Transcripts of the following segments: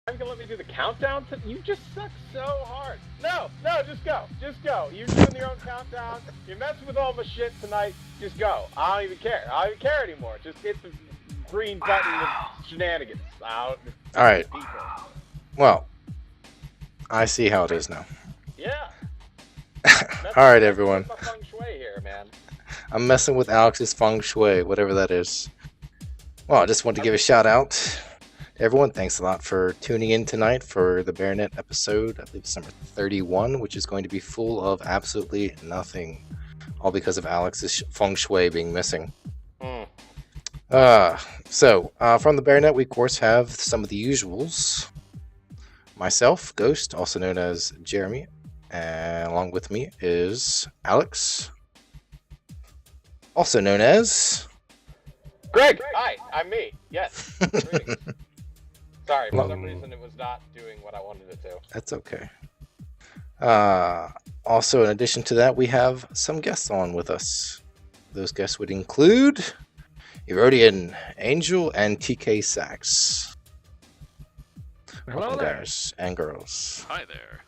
You're gonna let me do the countdown? You just suck so hard. No, just go. Just go. You're doing your own countdown. You're messing with all my shit tonight. Just go. I don't even care. I don't even care anymore. Just hit the green button of shenanigans. All right. Well, I see how it is now. Yeah. All right, everyone. My feng shui here, man. I'm messing with Alex's feng shui, whatever that is. Well, I just want to give a shout out. Everyone, thanks a lot for tuning in tonight for the BearNet episode, I believe it's number 31, which is going to be full of absolutely nothing, all because of Alex's feng shui being missing. So, from the BearNet, we of course have some of the usuals. Myself, Ghost, also known as Jeremy, and along with me is Alex, also known as Greg. Hi, I'm me. Yes. Sorry, for some reason it was not doing what I wanted it to. That's okay. Also, in addition to that, we have some guests on with us. Those guests would include Erodian, Angel, and TK Sax. Welcome, guys and girls. Hi there.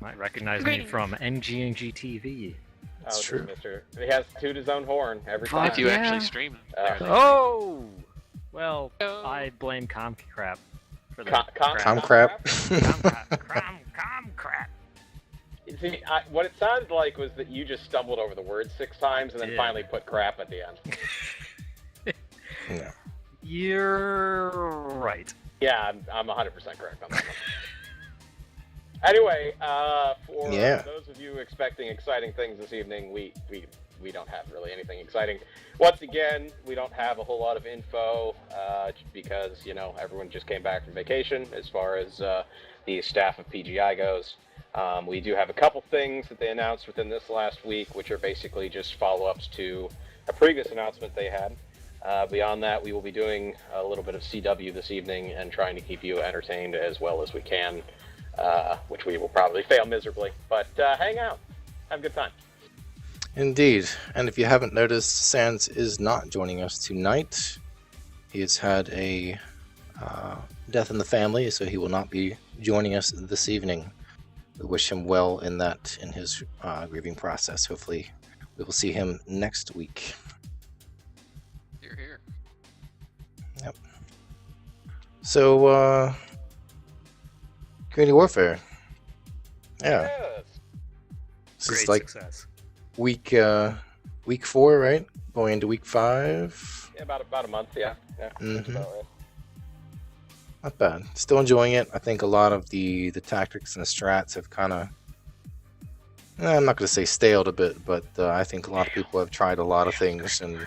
Might recognize me from MGNG TV. That's true. Mister. He has to toot his own horn every time. If you actually stream it. Oh! Well, I blame Comcrap for the Comcrap. Comcrap. See, what it sounded like was that you just stumbled over the word 6 times and then finally put crap at the end. Yeah. You're right. Yeah, I'm 100% correct on that one. Anyway, for those of you expecting exciting things this evening, we don't have really anything exciting. Once again, we don't have a whole lot of info because, everyone just came back from vacation as far as the staff of PGI goes. We do have a couple things that they announced within this last week, which are basically just follow-ups to a previous announcement they had. Beyond that, we will be doing a little bit of CW this evening and trying to keep you entertained as well as we can, which we will probably fail miserably. But hang out. Have a good time. Indeed. And if you haven't noticed, Sans is not joining us tonight. He has had a death in the family, so he will not be joining us this evening. We wish him well in his grieving process. Hopefully, we will see him next week. Here. Yep. So, community warfare. Yeah. Yes. This Great is like success. week 4, right? Going into week 5. Yeah, about a month, yeah. That's about right. Not bad. Still enjoying it. I think a lot of the tactics and the strats have kind of, I'm not going to say staled a bit, but I think a lot of people have tried a lot of things and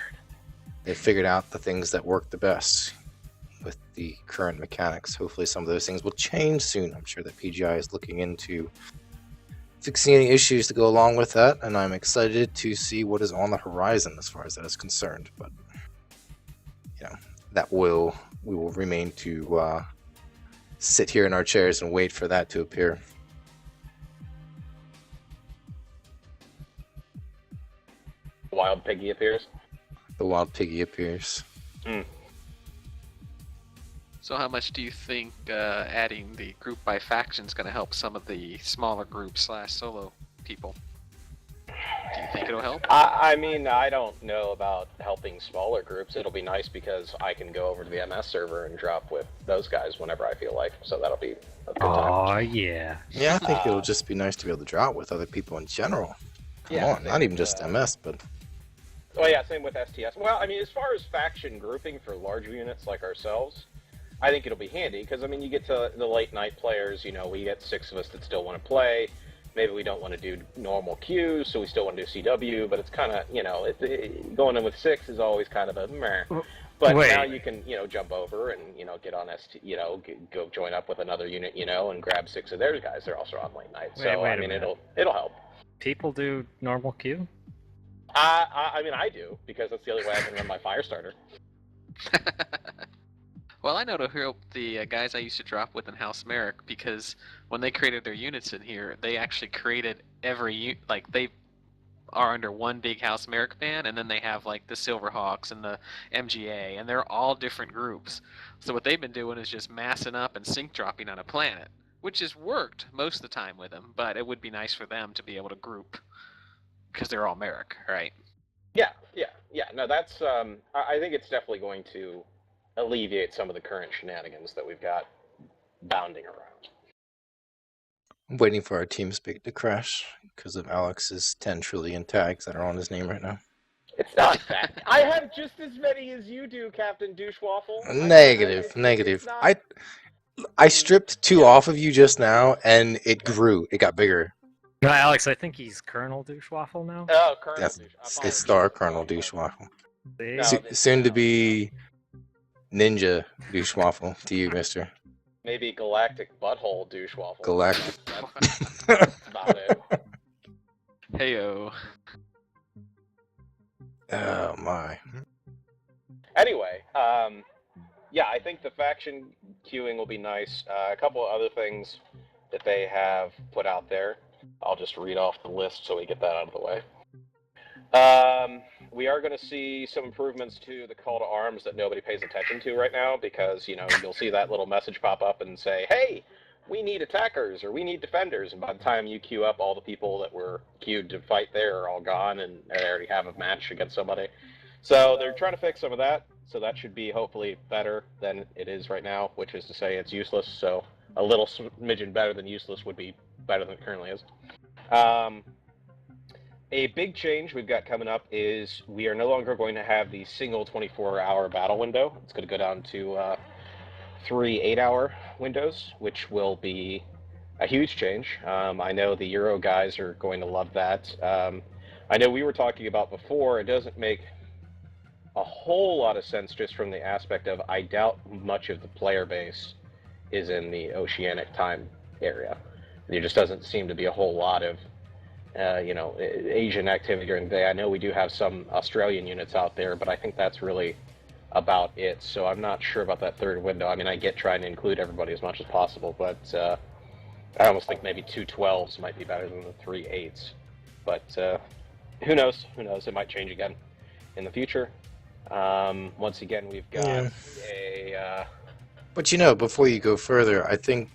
they've figured out the things that work the best with the current mechanics. Hopefully some of those things will change soon. I'm sure that PGI is looking into fixing any issues to go along with that, and I'm excited to see what is on the horizon as far as that is concerned. But, we will remain to sit here in our chairs and wait for that to appear. Wild Piggy appears. The wild piggy appears. So how much do you think adding the group by faction is going to help some of the smaller groups / solo people? Do you think it'll help? I mean, I don't know about helping smaller groups. It'll be nice because I can go over to the MS server and drop with those guys whenever I feel like. So that'll be a good time. Oh, yeah. Yeah, I think it'll just be nice to be able to drop with other people in general. Come on, not even just MS, but... Well, yeah, same with STS. Well, I mean, as far as faction grouping for larger units like ourselves, I think it'll be handy because, I mean, you get to the late night players, we get 6 of us that still want to play. Maybe we don't want to do normal queues, so we still want to do CW, but it's kind of, going in with 6 is always kind of a meh. But now you can, jump over and, get on go join up with another unit, and grab 6 of their guys. They're also on late night. So, I mean, it'll help. People do normal queue? I mean, I do, because that's the only way I can run my Firestarter. Well, I know to help the guys I used to drop with in House Merrick, because when they created their units in here, they actually created every they are under one big House Merrick ban, and then they have like the Silverhawks and the MGA, and they're all different groups. So what they've been doing is just massing up and sync dropping on a planet, which has worked most of the time with them, but it would be nice for them to be able to group, because they're all Merrick, right? Yeah. No, that's. I think it's definitely going to alleviate some of the current shenanigans that we've got bounding around. I'm waiting for our TeamSpeak to crash because of Alex's 10 trillion tags that are on his name right now. It's not that. I have just as many as you do, Captain Douchewaffle. Negative. It's not... I stripped 2 off of you just now, and it grew. It got bigger. No, Alex, I think he's Colonel Douchewaffle now. Oh, Colonel Yes, Douche. it's Star Colonel Douchewaffle. No, Soon to be Ninja Douchewaffle to you, mister. Maybe Galactic Butthole Douchewaffle. Galactic. That's about it. Heyo. Oh, my. Anyway, yeah, I think the faction queuing will be nice. A couple of other things that they have put out there. I'll just read off the list so we get that out of the way. We are going to see some improvements to the call to arms that nobody pays attention to right now, because, you know, you'll see that little message pop up and say, hey, we need attackers or we need defenders, and by the time you queue up, all the people that were queued to fight there are all gone, and they already have a match against somebody. So they're trying to fix some of that, so that should be hopefully better than it is right now, which is to say it's useless, so a little smidgen better than useless would be better than it currently is. A big change we've got coming up is we are no longer going to have the single 24-hour battle window. It's going to go down to 3 8-hour windows, which will be a huge change. I know the Euro guys are going to love that. I know we were talking about before, it doesn't make a whole lot of sense just from the aspect of I doubt much of the player base is in the oceanic time area. There just doesn't seem to be a whole lot of Asian activity during the day. I know we do have some Australian units out there, but I think that's really about it. So I'm not sure about that third window. I mean, I get trying to include everybody as much as possible, but I almost think maybe 2 12s might be better than the 3 8s. But who knows? Who knows? It might change again in the future. Once again, we've got a... But, you know, before you go further, I think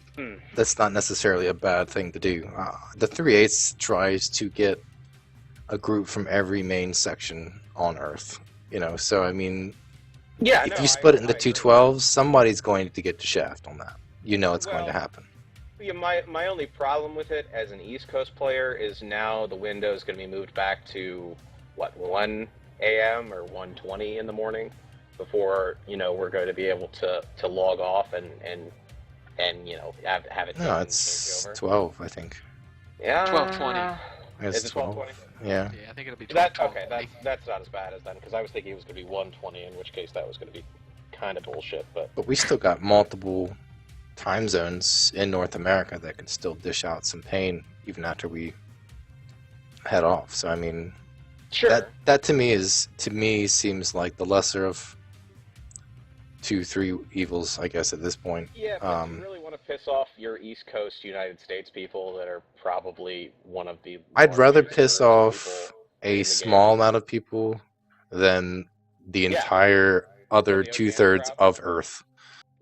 that's not necessarily a bad thing to do. The 3 8s tries to get a group from every main section on Earth. You know, so, I mean, if you split it into 2 12s, somebody's going to get the shaft on that. You know it's going to happen. Yeah, my only problem with it as an East Coast player is now the window is going to be moved back to, 1 a.m. or 1:20 in the morning before, we're going to be able to log off and have it. No, it's 12, I think. Yeah. 12:20. It's Is it 12:20? Yeah. Yeah, I think it'll be 12. Okay, that's not as bad as then, because I was thinking it was going to be 1:20, in which case that was going to be kind of bullshit. But we still got multiple time zones in North America that can still dish out some pain even after we head off. So I mean, sure. That to me seems like the lesser of 2, 3 evils, I guess, at this point. Yeah, but you really want to piss off your East Coast United States people that are probably one of the... I'd rather piss off a small amount of people than the entire other 2/3 of Earth.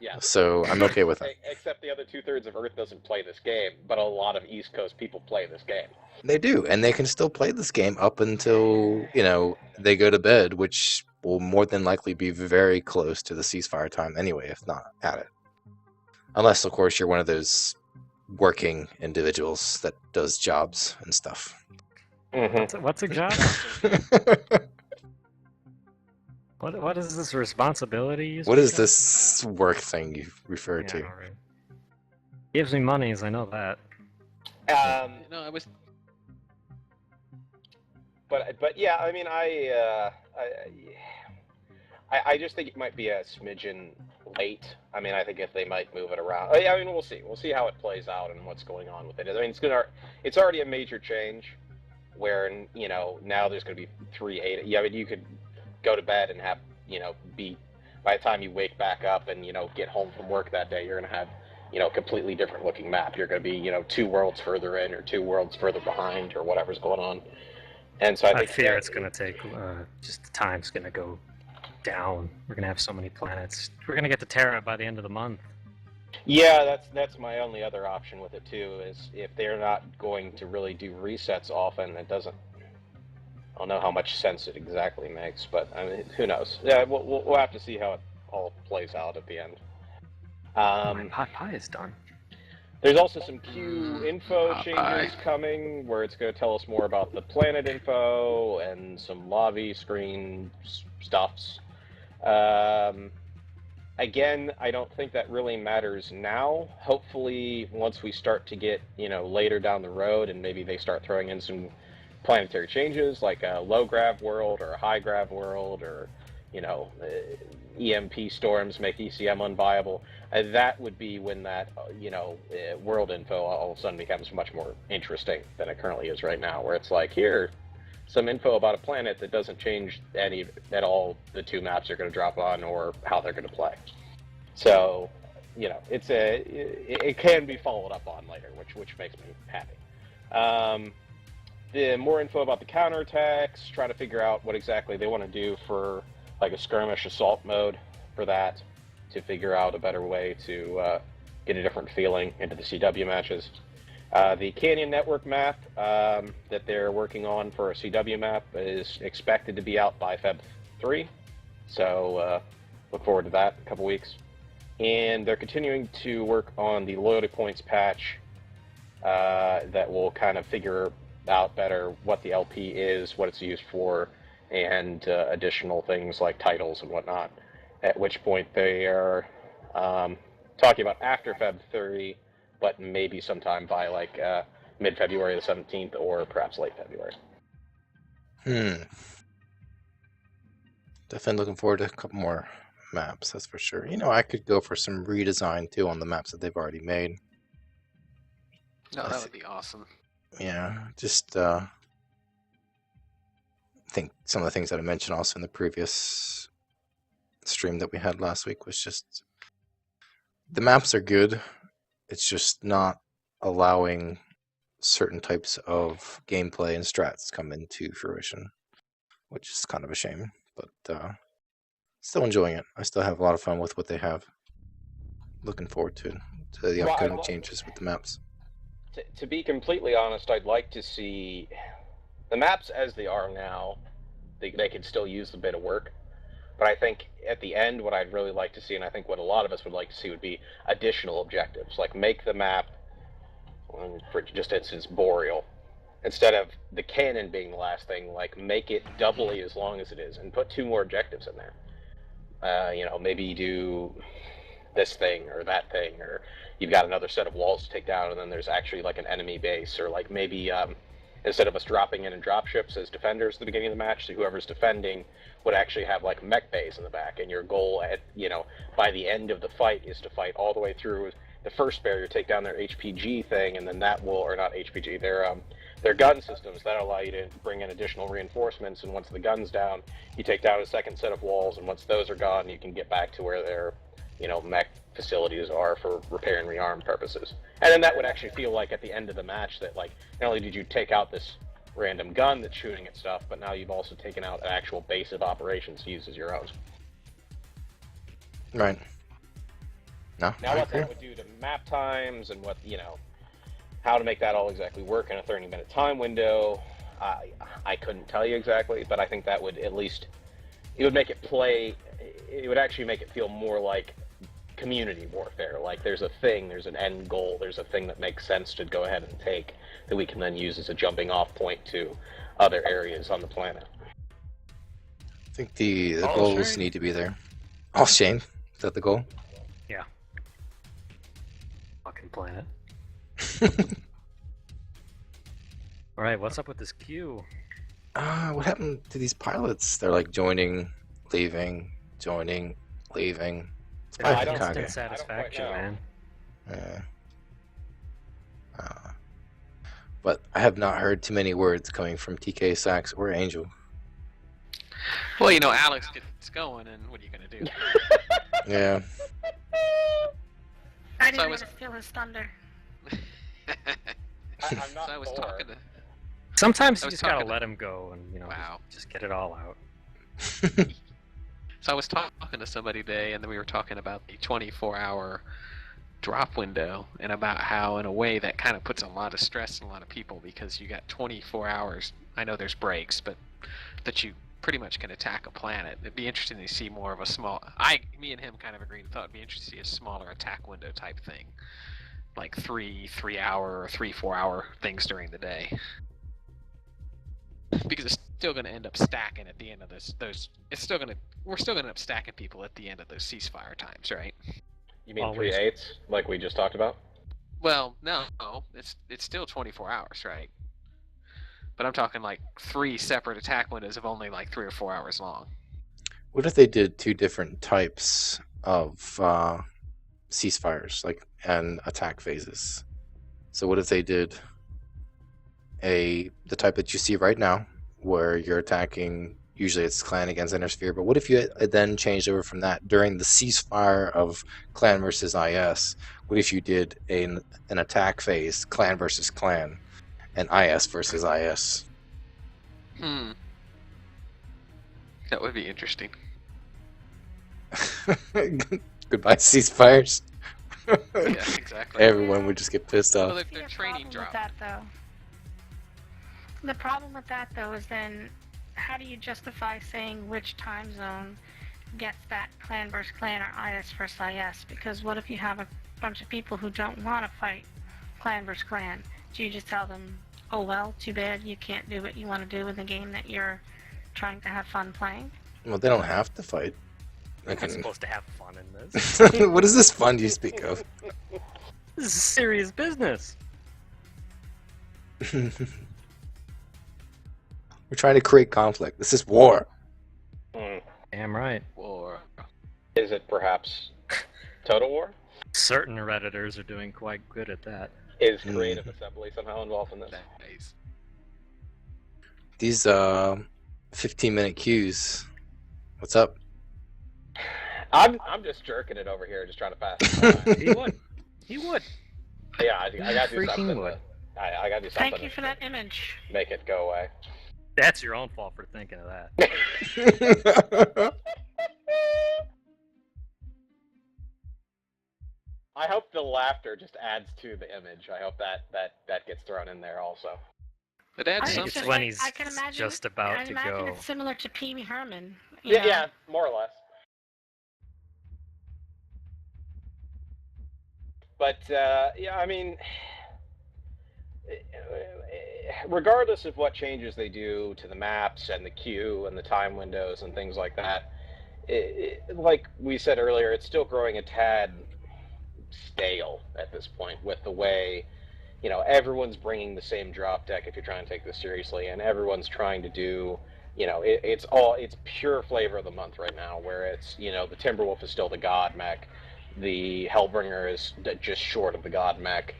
Yeah. So I'm okay with that. Except the other 2/3 of Earth doesn't play this game, but a lot of East Coast people play this game. They do, and they can still play this game up until, they go to bed, which will more than likely be very close to the ceasefire time anyway, if not at it. Unless, of course, you're one of those working individuals that does jobs and stuff. Mm-hmm. What's a job? What is this responsibility? What is this work thing you refer to? Right. Gives me monies, I know that. No, I was... But yeah, I mean, I just think it might be a smidgen late. I mean, I think if they might move it around. I mean, we'll see. We'll see how it plays out and what's going on with it. I mean, it's already a major change where, now there's going to be 3 8. Yeah, I mean, you could go to bed and have, by the time you wake back up and, get home from work that day, you're going to have, a completely different looking map. You're going to be, 2 worlds further in or 2 worlds further behind or whatever's going on. And so I I think fear it's going to take, just the time's going to go down. We're going to have so many planets. We're going to get to Terra by the end of the month. Yeah, that's my only other option with it too. Is if they're not going to really do resets often, it doesn't. I don't know how much sense it exactly makes, but I mean, who knows? Yeah, we'll have to see how it all plays out at the end. My pie is done. There's also some Q info Popeye. changes coming, where it's going to tell us more about the planet info and some lobby screen stuffs. Again, I don't think that really matters now. Hopefully, once we start to get, later down the road, and maybe they start throwing in some planetary changes, like a low grav world or a high grav world, or, EMP storms make ECM unviable. That would be when that, world info all of a sudden becomes much more interesting than it currently is right now, where it's like, here, some info about a planet that doesn't change any at all the two maps are going to drop on or how they're going to play. So, it can be followed up on later, which makes me happy. The more info about the counterattacks, try to figure out what exactly they want to do for like a skirmish assault mode for that, to figure out a better way to get a different feeling into the CW matches. The Canyon Network map that they're working on for a CW map is expected to be out by Feb 3, so look forward to that in a couple weeks. And they're continuing to work on the loyalty points patch that will kind of figure out better what the LP is, what it's used for, and additional things like titles and whatnot. At which point they are talking about after Feb 3, but maybe sometime by like mid-February the 17th or perhaps late February. Definitely looking forward to a couple more maps, that's for sure. I could go for some redesign too on the maps that they've already made. No, that would be awesome. Yeah, just think some of the things that I mentioned also in the previous stream that we had last week was just the maps are good. It's just not allowing certain types of gameplay and strats come into fruition, which is kind of a shame. But still enjoying it. I still have a lot of fun with what they have. Looking forward to the upcoming changes with the maps. To be completely honest, I'd like to see the maps as they are now. They could still use a bit of work, but I think at the end, what I'd really like to see, and I think what a lot of us would like to see, would be additional objectives. Like make the map, for just instance, Boreal, instead of the cannon being the last thing. Like make it doubly as long as it is, and put 2 more objectives in there. Maybe do this thing or that thing, or you've got another set of walls to take down, and then there's actually like an enemy base, or like maybe instead of us dropping in and drop ships as defenders at the beginning of the match, so whoever's defending would actually have like mech bays in the back, and your goal at by the end of the fight is to fight all the way through the first barrier, take down their HPG thing, and then that will, or not HPG, their gun systems that allow you to bring in additional reinforcements, and once the gun's down, you take down a second set of walls, and once those are gone, you can get back to where their mech facilities are for repair and rearm purposes. And then that would actually feel like at the end of the match that like not only did you take out this random gun that's shooting at stuff, but now you've also taken out an actual base of operations to use as your own. Right. No. Now what that would do to map times and what how to make that all exactly work in a 30-minute time window, I couldn't tell you exactly, but I think that would at least it would make it play. It would actually make it feel more like community warfare. Like there's a thing, there's an end goal, there's a thing that makes sense to go ahead and take that we can then use as a jumping off point to other areas on the planet. I think the goals need to be there. Oh, Shane, is that the goal? Yeah. Fucking planet. Alright, what's up with this queue? What happened to these pilots? They're like joining, leaving, joining, leaving. It's I don't kind Instant of satisfaction, man. But I have not heard too many words coming from TK, Sax, or Angel. Well, Alex gets going, and what are you gonna do? Yeah. I didn't So I want was- to steal his thunder. I'm not So I was Thor. talking Sometimes I you was just gotta talking- let them go and Wow. just get it all out. So I was talking to somebody today, and then we were talking about the 24-hour drop window, and about how, in a way, that kind of puts a lot of stress on a lot of people because you got 24 hours. I know there's breaks, but that you pretty much can attack a planet. It'd be interesting to see more of a small. Me and him kind of agreed. Thought it'd be interesting to see a smaller attack window type thing, like 3-hour or 4-hour things during the day. Because it's still going to end up stacking at the end of we're still going to end up stacking people at the end of those ceasefire times, right? You mean Always. 3/8, like we just talked about? Well, no, it's still 24 hours, right? But I'm talking like 3 separate attack windows of only like 3 or 4 hours long. What if they did 2 different types of ceasefires, and attack phases? So what if they did the type that you see right now, where you're attacking, usually it's clan against Intersphere, but what if you then changed over from that during the ceasefire of clan versus IS? What if you did an attack phase, clan versus clan, and IS versus IS? That would be interesting. Goodbye ceasefires. Yeah, exactly. Everyone would just get pissed Well, off. they're training drop. The problem with that, though, is then how do you justify saying which time zone gets that clan versus clan or IS versus IS? Because what if you have a bunch of people who don't want to fight clan versus clan? Do you just tell them, oh well, too bad, you can't do what you want to do in the game that you're trying to have fun playing? Well, they don't have to fight. You're not supposed to have fun in this. What is this fun you speak of? This is serious business. We're trying to create conflict. This is war. Damn right. Or Is it perhaps Total War? Certain Redditors are doing quite good at that. Is Creative Assembly somehow involved in this? nice. These 15-minute queues. What's up? I'm just jerking it over here, just trying to pass the time. He would. He would. Yeah, I gotta do Freaking something. would. I gotta do something. Thank you for that image. Make it go away. That's your own fault for thinking of that. I hope the laughter just adds to the image. I hope that gets thrown in there also. But that's I think something. it's just when like- he's I can imagine, just about I to imagine go. it's similar to Pee Wee Herman. you Yeah, know? yeah, more or less. But yeah, I mean, regardless of what changes they do to the maps and the queue and the time windows and things like that, like we said earlier, it's still growing a tad stale at this point with the way, everyone's bringing the same drop deck if you're trying to take this seriously, and everyone's trying to do, it's pure flavor of the month right now, where it's, the Timberwolf is still the god mech, the Hellbringer is just short of the god mech.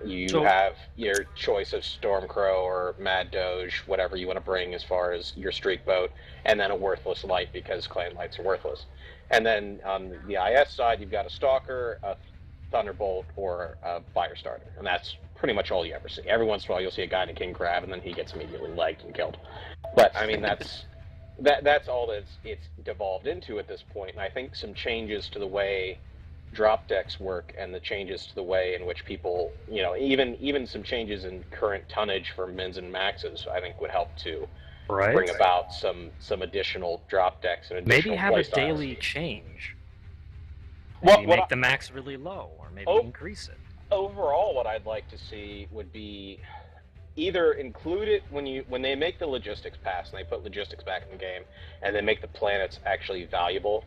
You have your choice of Stormcrow or Mad Doge, whatever you want to bring as far as your streak boat, and then a worthless light because clan lights are worthless. And then on the IS side, you've got a Stalker, a Thunderbolt, or a Firestarter, and that's pretty much all you ever see. Every once in a while, you'll see a guy in a King Crab, and then he gets immediately legged and killed. But I mean, that's all that it's devolved into at this point. And I think some changes to the way drop decks work and the changes to the way in which people, even some changes in current tonnage for mins and maxes, I think would help to bring about some additional drop decks and additional Maybe have a play styles. daily change. Maybe make the max really low, or maybe increase it. Overall, what I'd like to see would be either include it when they make the logistics pass and they put logistics back in the game, and they make the planets actually valuable.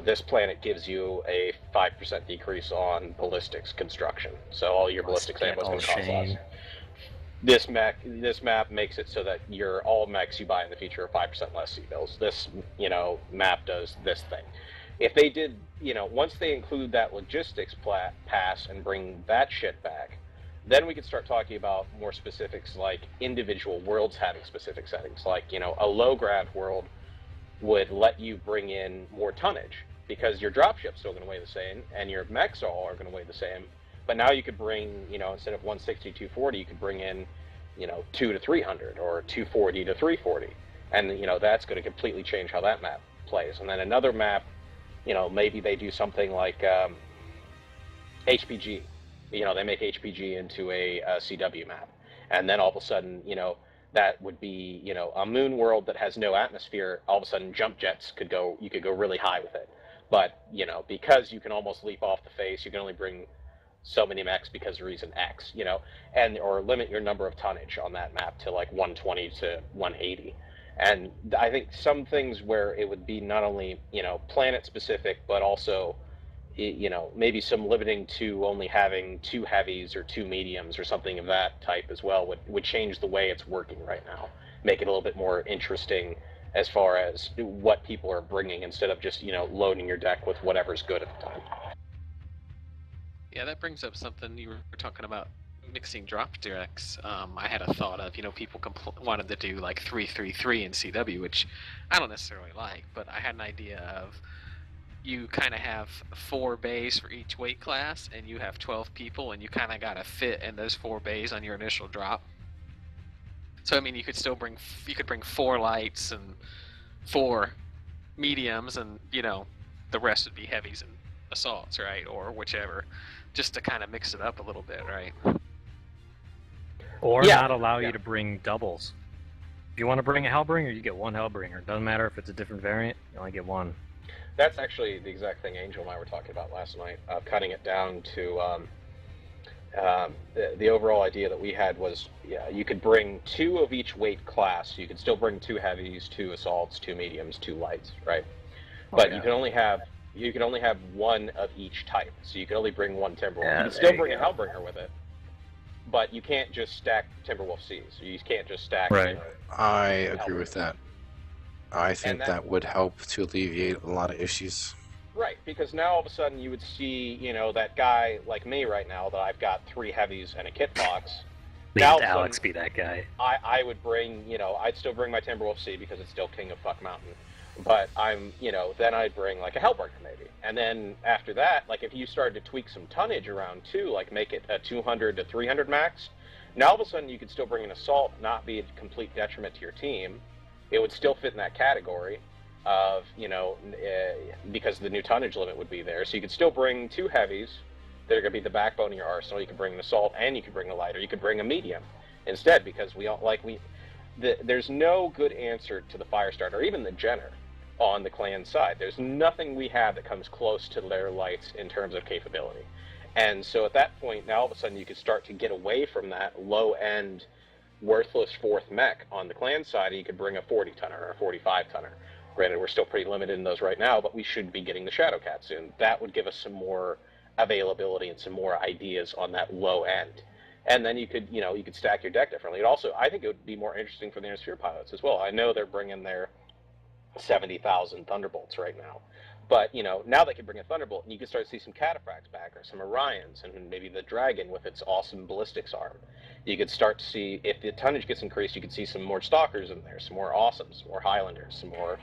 This planet gives you a 5% decrease on ballistics construction, so all your ballistics ammo is going to cost less. This map makes it so that all mechs you buy in the future are 5% less C-bills. This, map does this thing. If they did, once they include that logistics pass and bring that shit back, then we could start talking about more specifics, like individual worlds having specific settings. Like, a low-ground world would let you bring in more tonnage because your dropship's still going to weigh the same and your mechs all are going to weigh the same. But now you could bring, instead of 160, 240, you could bring in, 2 to 300 or 240 to 340, and that's going to completely change how that map plays. And then another map, maybe they do something like HPG. They make HPG into a CW map, and then all of a sudden, that would be, a moon world that has no atmosphere. All of a sudden, jump jets you could go really high with it. But, because you can almost leap off the face, you can only bring so many mechs because of reason X, or limit your number of tonnage on that map to like 120 to 180. And I think some things where it would be not only, planet specific, but also, maybe some limiting to only having 2 heavies or 2 mediums or something of that type as well would change the way it's working right now. Make it a little bit more interesting as far as what people are bringing instead of just, loading your deck with whatever's good at the time. Yeah, that brings up something you were talking about, mixing drop decks. I had a thought of, people wanted to do like 3-3-3 in CW, which I don't necessarily like, but I had an idea of you kind of have 4 bays for each weight class, and you have 12 people, and you kind of got to fit in those 4 bays on your initial drop. So I mean, you could bring 4 lights and 4 mediums, and the rest would be heavies and assaults, right, or whichever, just to kind of mix it up a little bit, right? Or not allow you to bring doubles. If you want to bring a Hellbringer, you get 1 Hellbringer. Doesn't matter if it's a different variant, you only get 1. That's actually the exact thing Angel and I were talking about last night, cutting it down to the overall idea that we had was, you could bring 2 of each weight class. You could still bring 2 heavies, 2 assaults, 2 mediums, 2 lights, right? But you can only have 1 of each type. So you can only bring 1 Timberwolf. Yeah, you can still bring a Hellbringer with it, but you can't just stack Timberwolf Cs. You can't just stack. Right. I agree with that. I think that would help to alleviate a lot of issues. Right, because now all of a sudden you would see, that guy like me right now that I've got 3 heavies and a kit box. Leave Alex be that guy. I would bring, I'd still bring my Timberwolf C because it's still King of Fuck Mountain. But then I'd bring like a Hellbringer maybe. And then after that, like if you started to tweak some tonnage around too, like make it a 200 to 300 max, now all of a sudden you could still bring an Assault, not be a complete detriment to your team. It would still fit in that category of, because the new tonnage limit would be there. So you could still bring 2 heavies that are going to be the backbone of your arsenal. You could bring an Assault and you could bring a lighter. You could bring a medium instead, because there's no good answer to the Firestarter or even the Jenner on the clan side. There's nothing we have that comes close to their lights in terms of capability. And so at that point, now all of a sudden you could start to get away from that low-end worthless 4th mech on the clan side, and you could bring a 40-tonner or a 45-tonner. Granted, we're still pretty limited in those right now, but we should be getting the Shadowcat soon. That would give us some more availability and some more ideas on that low end. And then you could stack your deck differently. I think it would be more interesting for the Inner pilots as well. I know they're bringing their 70,000 Thunderbolts right now. But, now they can bring a Thunderbolt, and you can start to see some Cataphracts back, or some Orions, and maybe the Dragon with its awesome ballistics arm. You could start to see, if the tonnage gets increased, you could see some more Stalkers in there, some more Awesomes, some more Highlanders, some more,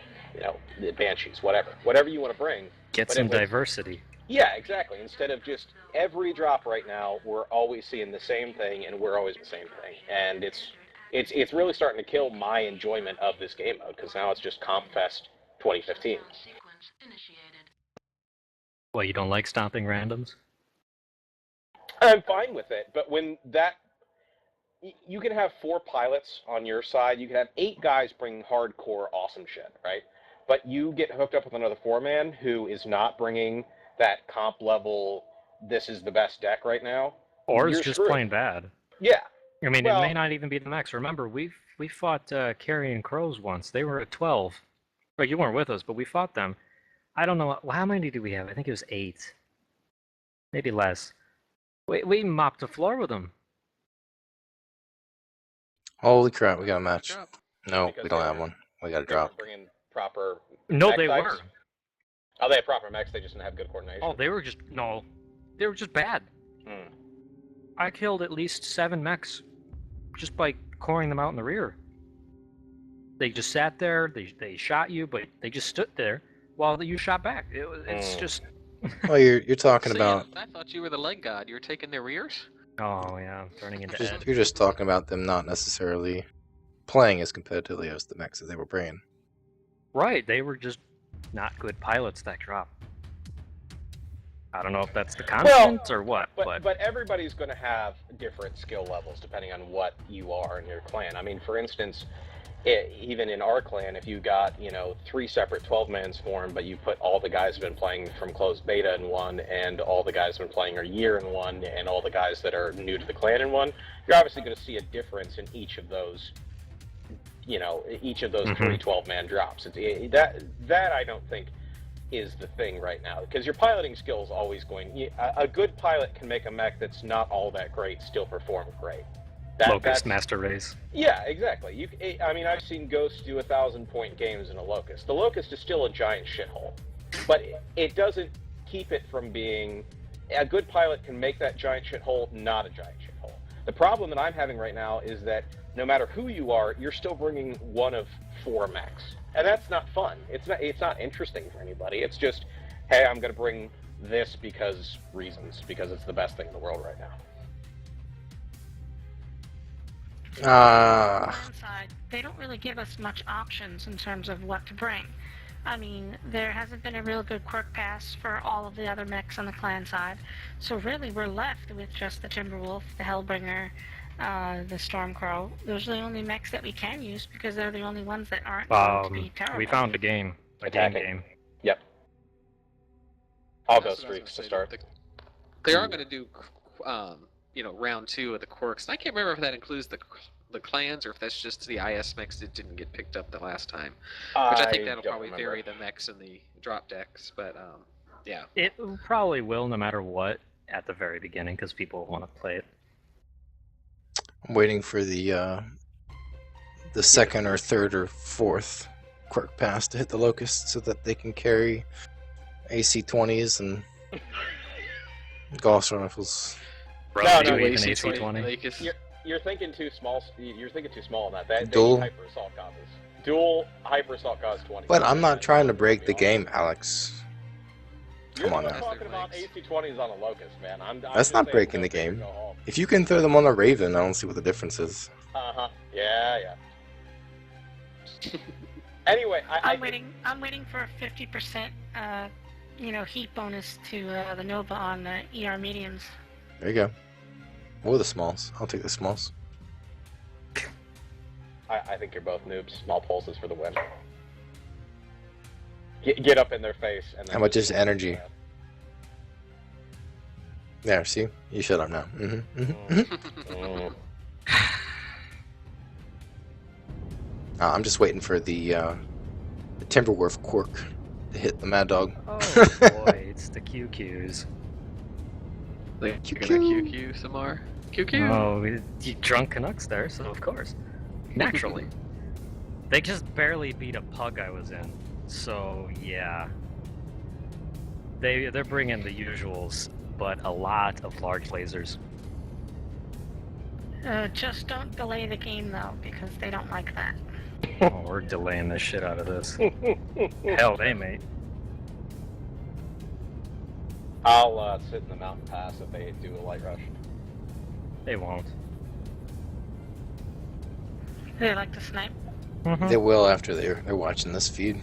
the Banshees, whatever you want to bring. Get some diversity. Yeah, exactly. Instead of just every drop right now, we're always seeing the same thing, and we're always the same thing. And it's really starting to kill my enjoyment of this game mode, because now it's just Comp Fest 2015. Well, you don't like stomping randoms? I'm fine with it, but when you can have 4 pilots on your side, you can have 8 guys bringing hardcore awesome shit, right? But you get hooked up with another 4-man who is not bringing that comp level, this is the best deck right now. Or is just plain bad. Yeah. I mean, it may not even be the max. Remember, we fought Carrion Crows once. They were at 12. Well, you weren't with us, but we fought them. I don't know, how many did we have? I think it was 8. Maybe less. We mopped the floor with them. Holy crap, we got a match. No, we don't have one. We got a drop. Bringing proper No, they were. Oh, they had proper mechs, they just didn't have good coordination. Oh, they were just bad. I killed at least 7 mechs just by coring them out in the rear. They just sat there, they shot you, but they just stood there while you shot back. It's just... Well, you're talking about... I thought you were the leg god. You were taking their rears? Oh yeah, turning into Ed. You're just talking about them not necessarily playing as competitively as the mechs that they were bringing. Right, they were just not good pilots that drop. I don't know if that's the constant or what, but everybody's going to have different skill levels depending on what you are in your clan. I mean, for instance, even in our clan, if you got 3 separate 12-man swarm, but you put all the guys who've been playing from closed beta in one, and all the guys who've been playing a year in one, and all the guys that are new to the clan in one, you're obviously going to see a difference in each of those. Each of those 3 12-man drops. That I don't think is the thing right now, because your piloting skill is always going. A good pilot can make a mech that's not all that great still perform great. Locust Master Race. Yeah, exactly. I mean, I've seen Ghosts do 1,000-point games in a Locust. The Locust is still a giant shithole, but it doesn't keep it from being. A good pilot can make that giant shithole not a giant shithole. The problem that I'm having right now is that no matter who you are, you're still bringing one of 4 mechs, and that's not fun. It's not interesting for anybody. It's just, hey, I'm going to bring this because it's the best thing in the world right now. Side, they don't really give us much options in terms of what to bring. I mean, there hasn't been a real good quirk pass for all of the other mechs on the clan side, so really we're left with just the Timberwolf, the Hellbringer, the Stormcrow. Those are the only mechs that we can use because they're the only ones that aren't going to be terrible. We found a game. Game. Yep. I'll go streaks to start. They are going to do, round 2 of the quirks. And I can't remember if that includes the clans or if that's just the IS mechs that didn't get picked up the last time. Which I think that'll probably vary the mechs and the drop decks. But yeah. It probably will, no matter what, at the very beginning, because people want to play it. I'm waiting for the second or third or fourth quirk pass to hit the Locust so that they can carry AC-20s and Gauss rifles. No, AC-20. You're thinking too small. You're thinking too small on that. They Dual need hyper assault causes. Dual hyper assault cause 20. But I'm not trying to break the game, Alex. Come on now. You're talking about AC-20s on a Locust, man. That's not breaking the game. If you can throw them on a Raven, I don't see what the difference is. Yeah. Anyway, I'm waiting for a 50%, heat bonus to the Nova on the ER mediums. There you go. Or the smalls. I'll take the smalls. I think you're both noobs. Small pulses for the win. Get up in their face. And then how much is energy? There, see? You shut up now. I'm just waiting for the Timberwolf quirk to hit the Mad Dog. Oh boy, it's the QQs. Like, you're gonna QQ some more? QQ! Oh, you drunk Canucks there, so of course. Naturally. They just barely beat a pug I was in, so yeah. They're bringing the usuals, but a lot of large lasers. Just don't delay the game though, because they don't like that. Oh, we're delaying the shit out of this. Hell, they mate. I'll sit in the mountain pass if they do a light rush. They won't. They like to snipe. They will after they're watching this feed.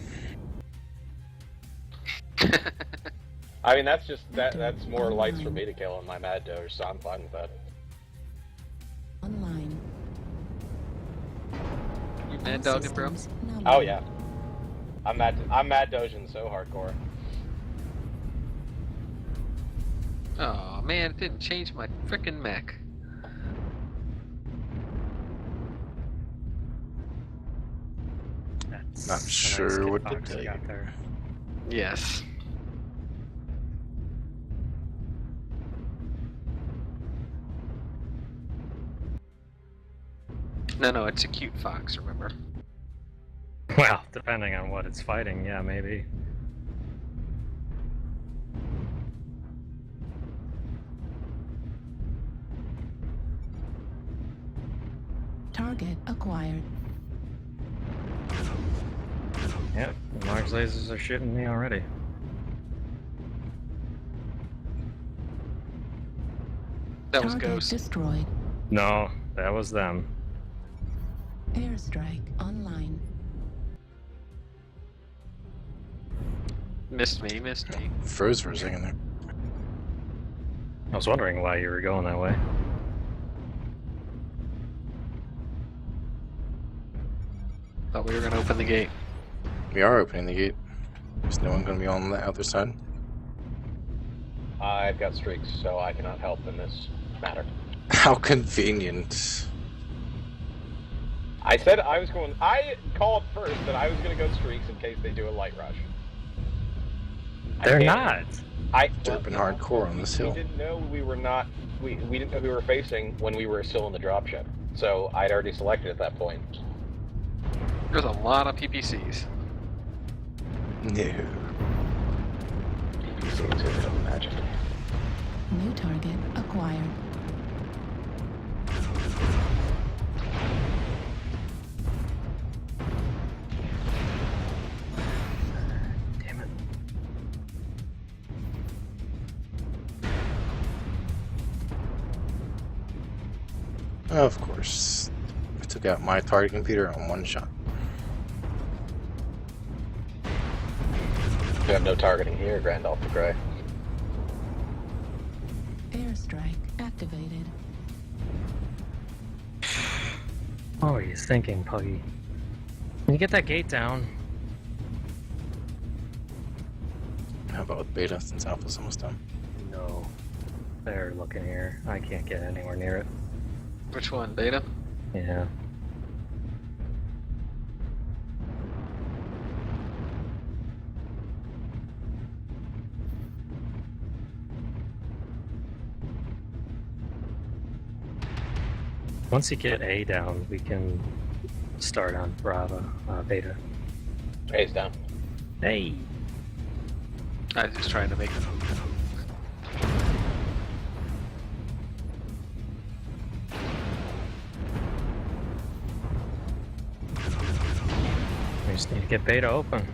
I mean, that's more lights for me to kill on my Mad Doge, so I'm fine with that. Online. You Mad Dogging, bro? Oh yeah. I'm Mad Doging so hardcore. Oh man, it didn't change my frickin' mech. That's Not sure what to tell you. There. Yes. No, it's a cute fox, remember? Well, depending on what it's fighting, yeah, maybe. Target acquired. Yep, large lasers are shooting me already. That was Target Ghost. destroyed. No, that was them. Airstrike online. Missed me, missed me. Froze for a second there. I was wondering why you were going that way. Thought we were gonna open the gate. We are opening the gate. There's no one going to be on the other side. I've got streaks, so I cannot help in this matter. How convenient. I said I was going. I called first that I was going to go streaks in case they do a light rush. They're not. Derping hardcore on this hill. We didn't know we were not. We didn't know who we were facing when we were still in the dropship. So I'd already selected at that point. There's a lot of PPCs. No. Magic. New target acquired. Damn it. Of course. I took out my target computer on one shot. We have no targeting here, Grand Alpha Gray. Airstrike activated. What were you thinking, Puggy? Can you get that gate down? How about with beta since alpha's almost done? No. They're looking here. I can't get anywhere near it. Which one, Beta? Yeah. Once you get A down, we can start on Beta. A's down. Hey! I was just trying to make We just need to get Beta open.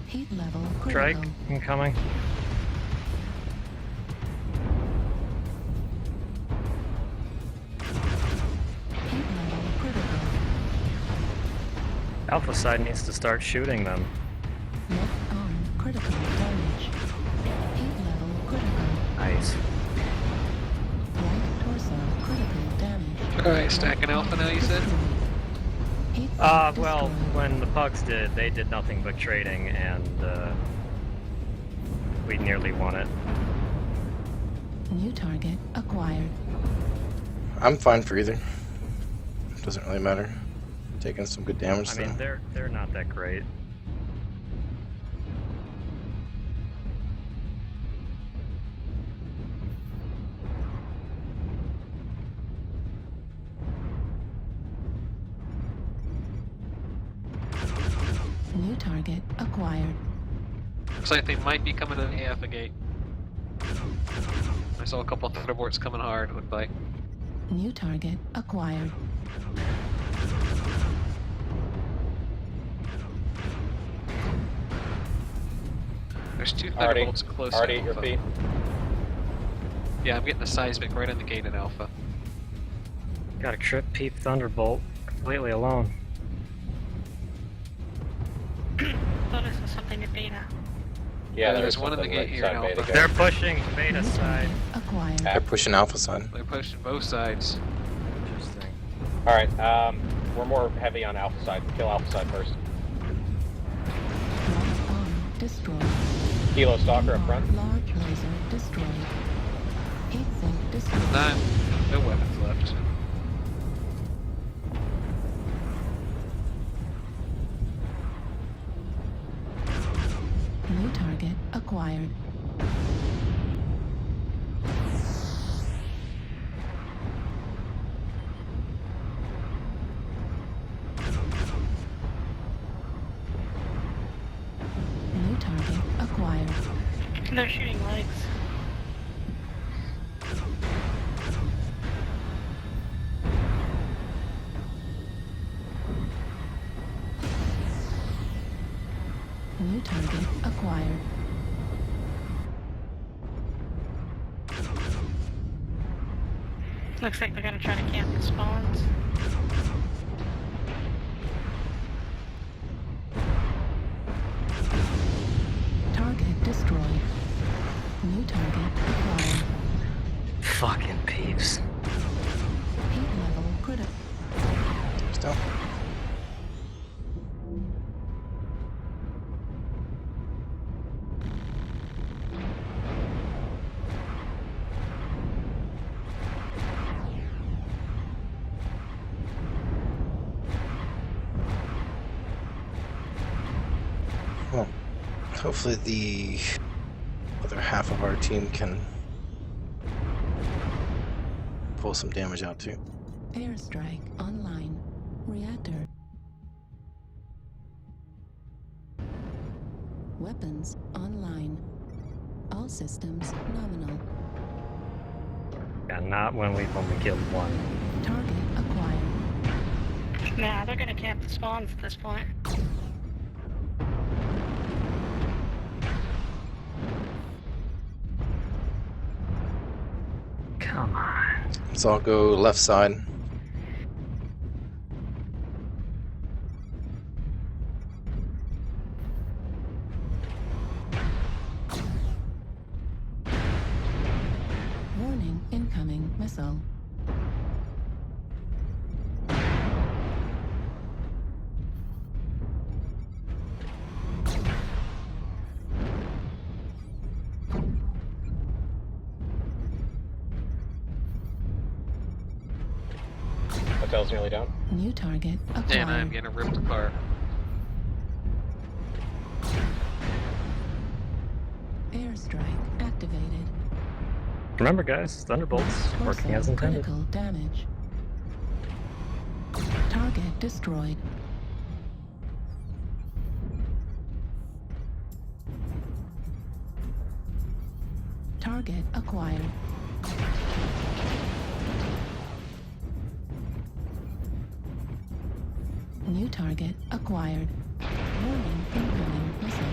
Heat level Strike, critical. incoming. Heat level critical. Alpha side needs to start shooting them. Left arm critical damage. Heat level critical. Nice. Right torso critical damage. Alright, stacking Alpha now, you said? Heat Well, destroyed. when the Pugs did, they did nothing but trading, and we nearly won it. New target acquired. I'm fine for either. Doesn't really matter. Taking some good damage I though. mean, they're not that great. New target acquired. Looks like they might be coming to the Alpha gate. I saw a couple of thunderbolts coming hard, it looked like. New target acquired. There's two Already, thunderbolts close already to at your Alpha. feet. Yeah, I'm getting the seismic right on the gate in Alpha. Got a trip peep Thunderbolt completely alone. Thought I saw something at Beta. Yeah, there's one in the something gate here side in beta Alpha. go. They're pushing Beta New side. target acquired. They're pushing alpha side. They're pushing both sides. Interesting. All right, we're more heavy on Alpha side. Kill Alpha side first. Right arm destroyed. Kilo Stalker up front. Large laser destroyed. Heat sink destroyed. No weapons left. New target acquired. New target acquired. They're shooting legs. New target acquired. Looks like they're gonna try to camp the spawns. Target destroyed. New target acquired. Fucking peeps. Heat level critical. Still. Well, hopefully the other half of our team can pull some damage out too. Airstrike online. Reactor. Weapons online. All systems nominal. Yeah, not when we only killed one. Target acquired. Nah, they're gonna camp the spawns at this point. Come on. Let's all go left side. Warning incoming missile. Hotel's nearly down. New target acquired. And I'm getting ripped apart. Airstrike activated. Remember, guys, Thunderbolts working Torso as intended. critical damage. Target destroyed. Target acquired. New target acquired. Warning incoming missile.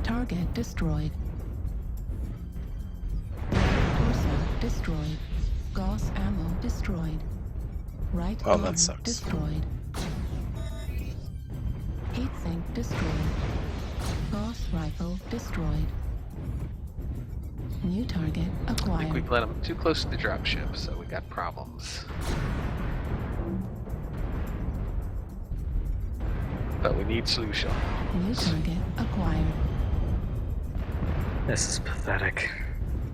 Target destroyed. Torso destroyed. Gauss ammo destroyed. Right Oh, that arm sucks. destroyed. Heat sink destroyed. Gauss rifle destroyed. New target I think acquired. we've let them too close to the dropship, so we got problems. But we need solution. New target acquired. This is pathetic.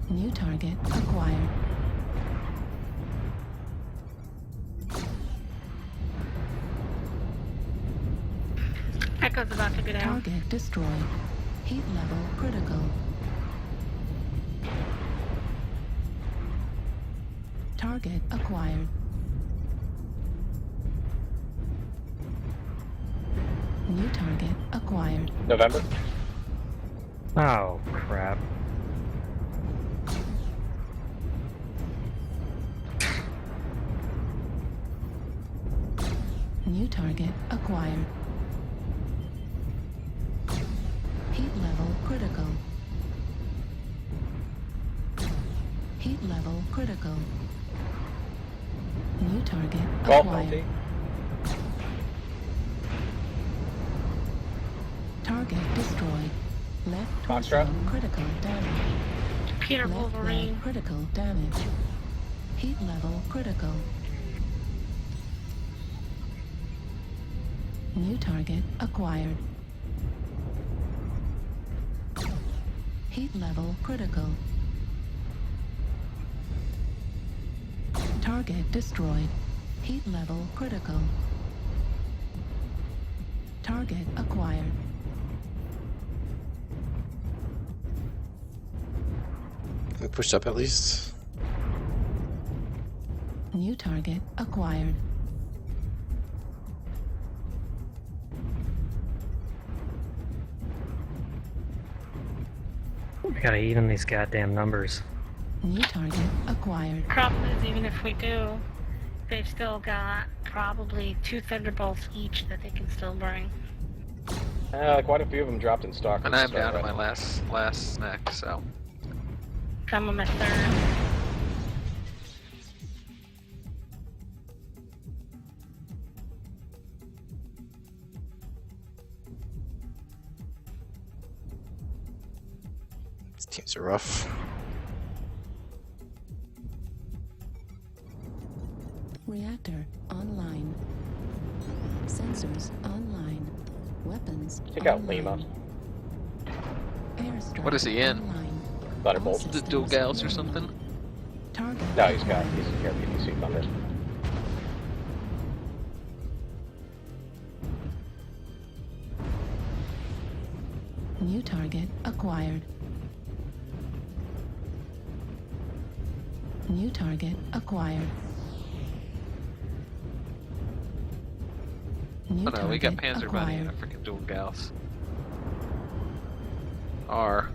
New target acquired. Echo's about to go down. Target destroyed. Heat level critical. Target acquired. New target acquired. November. Oh, crap. New target acquired. Heat level critical. Heat level critical. New target Golf acquired. LT. Target destroyed. Left torso Foxtrot. critical damage. Peter Left Wolverine. leg critical damage. Heat level critical. New target acquired. Heat level critical. Target destroyed. Heat level critical. Target acquired. We pushed up at least. New target acquired. We gotta even these goddamn numbers. New target acquired. Problem is, even if we do, they've still got probably 2 Thunderbolts each that they can still bring. Quite a few of them dropped in stock. And I'm down to my last snack, so. Some of them are third. These teams are rough. Reactor online. Sensors online. Weapons Take out online. Lima. Airstrike What is he in? online. Thunderbolt. All The dual systems gals or online. something? Target No, he's acquired. here PPC Thunder. New target acquired. New target acquired. New Oh no, we got target Panzer Bunny and a acquired. freaking dual gals. R.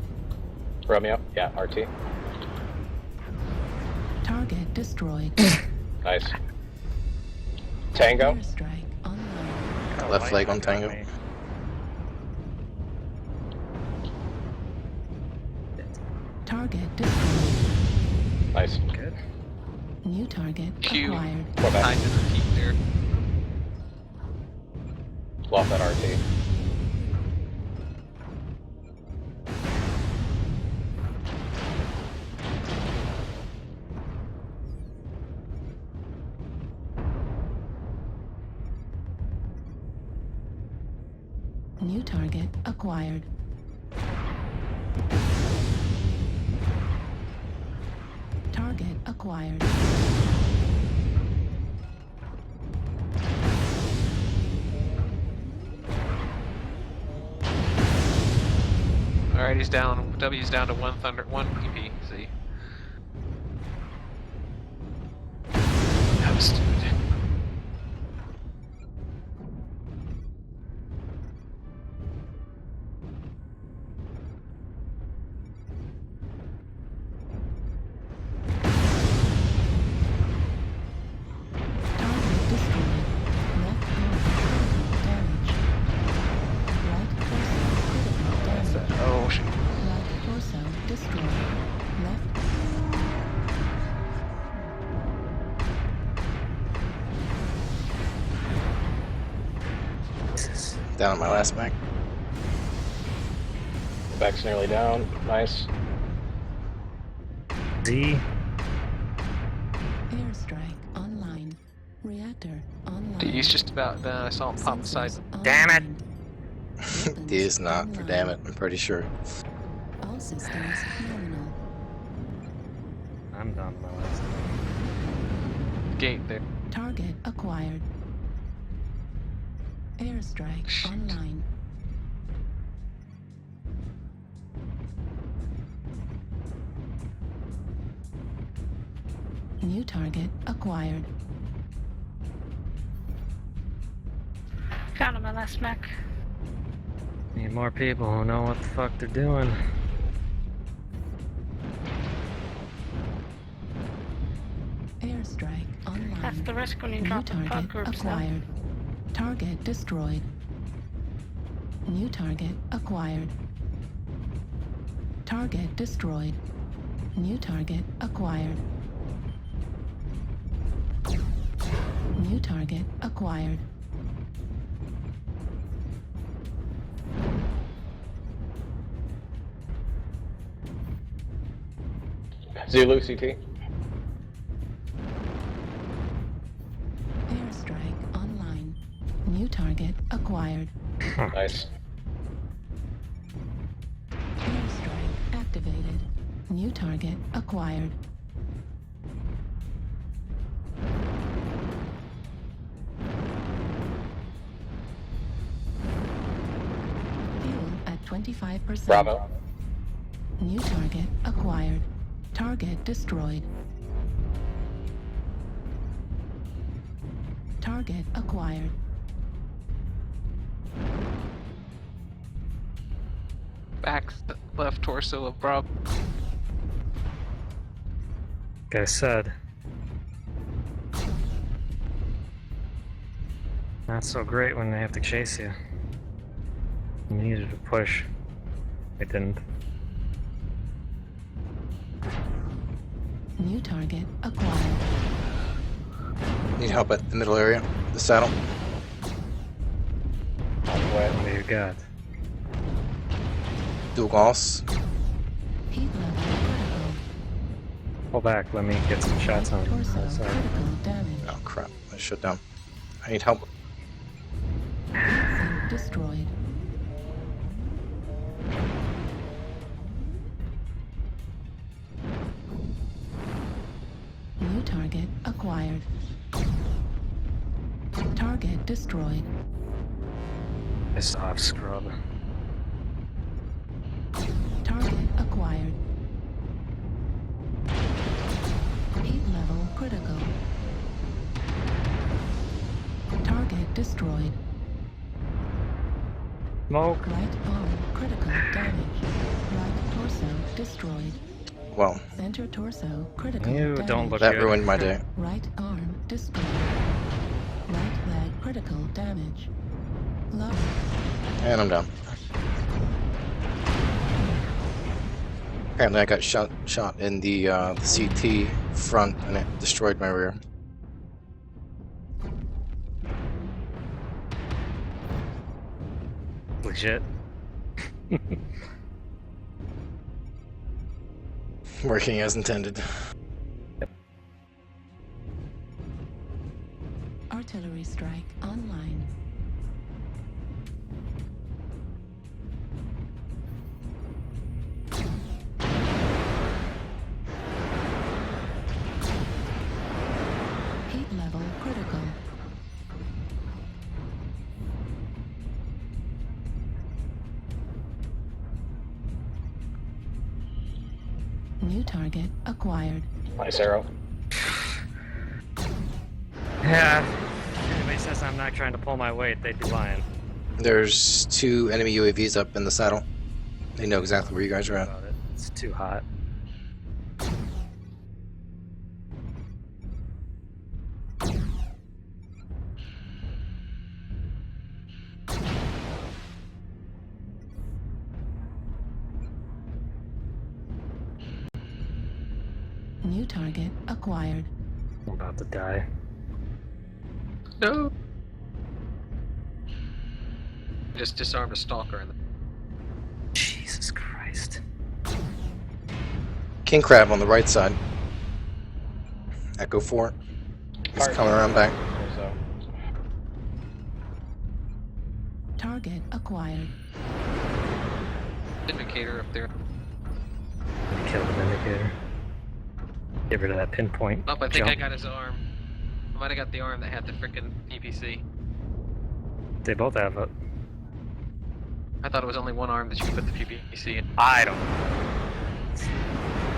Romeo. Yeah, RT. Target destroyed. Nice. Tango. Airstrike online. Left leg on Tango. Target destroyed. Nice. Good. New target Q. acquired. We're back. Behind the peak there. Lost that RT. New target acquired. Target acquired. Alright, he's down. W's down to one PP. See. That was stupid. Target destroyed. Left torso damage. Right torso critical damage. Oh, shit. Right torso destroyed. Left. Down on my last back. Back's nearly down. Nice. Z. Airstrike online. Reactor online. Dude, he's just about done. I saw him pop beside Sensors him. Damn it! online. It is not, for Online. damn it, I'm pretty sure. All systems nominal. I'm done my last. Gate there. Target acquired. Airstrike Shit. online. New target acquired. Found him my last mech. Need more people who know what the fuck they're doing. Airstrike online. That's the risk when you New drop the pod target groups now. acquired. Target destroyed. New target acquired. Target destroyed. New target acquired. New target acquired. Zulu CT. Airstrike online. New target acquired. Nice. Airstrike activated. New target acquired. Fuel at 25%. Bravo. New target acquired. Target destroyed. Target acquired. Back left torso of Bravo. Like I said. Not so great when they have to chase you. You needed to push. They didn't. New target acquired. Need help at the middle area, the saddle. What do you got? Dual Gauss. Heat level critical. Pull back, let me get some shots on him. Torso Sorry. critical damage. Oh crap, I shut down. I need help. Heat sink destroyed. New target acquired. Target destroyed. Piss off, scrub. Target acquired. Heat level critical. Target destroyed. Smoke. Right arm critical damage. Right torso destroyed. Well, Center torso critical You damage. don't look that good. ruined my day. Right arm destroyed. Right leg critical damage. Lower. And I'm down. Apparently I got shot in the CT front and it destroyed my rear. Legit. Working as intended. Artillery strike online. Heat level critical. New target acquired. Nice arrow. Yeah. If anybody says I'm not trying to pull my weight, they'd be lying. There's 2 enemy UAVs up in the saddle. They know exactly where you guys are at. About it. It's too hot. New target acquired. I'm about to die. No. Just disarmed a stalker in the. Jesus Christ. King Crab on the right side. Echo 4. He's coming around back. So, Target acquired. Indicator up there. Kill the Vindicator. Get rid of that pinpoint. Oh, I think jump. I got his arm. I might have got the arm that had the frickin' PPC. They both have it. I thought it was only one arm that you could put the PPC in. I don't.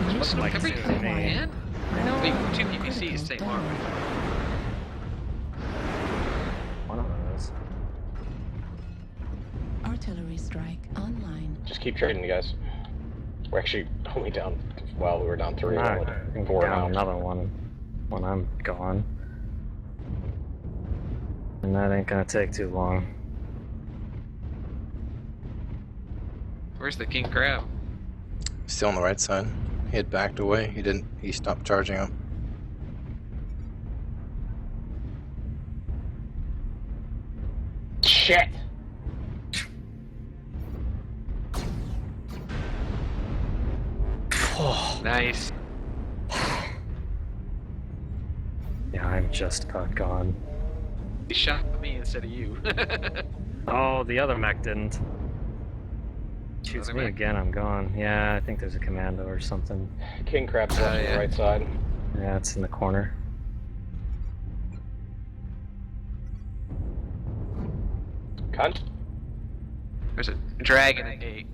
New Looks like target two to me. Man, I know. Wait, two Critical PPCs, same arm. damage. One of them is. Artillery strike online. just keep trading, you guys. We're actually only down. Well, we were down 3. I only can 4 down now. another one when I'm gone. And that ain't gonna take too long. Where's the king crab? Still on the right side. He had backed away. He stopped charging up. Shit! Nice. Yeah, I'm just about gone. He shot me instead of you. Oh, the other mech didn't. Shoots Other me mech? again, I'm gone. Yeah, I think there's a commando or something. King Crab's left on yeah. the right side. Yeah, it's in the corner. Cunt. There's a dragon at gate.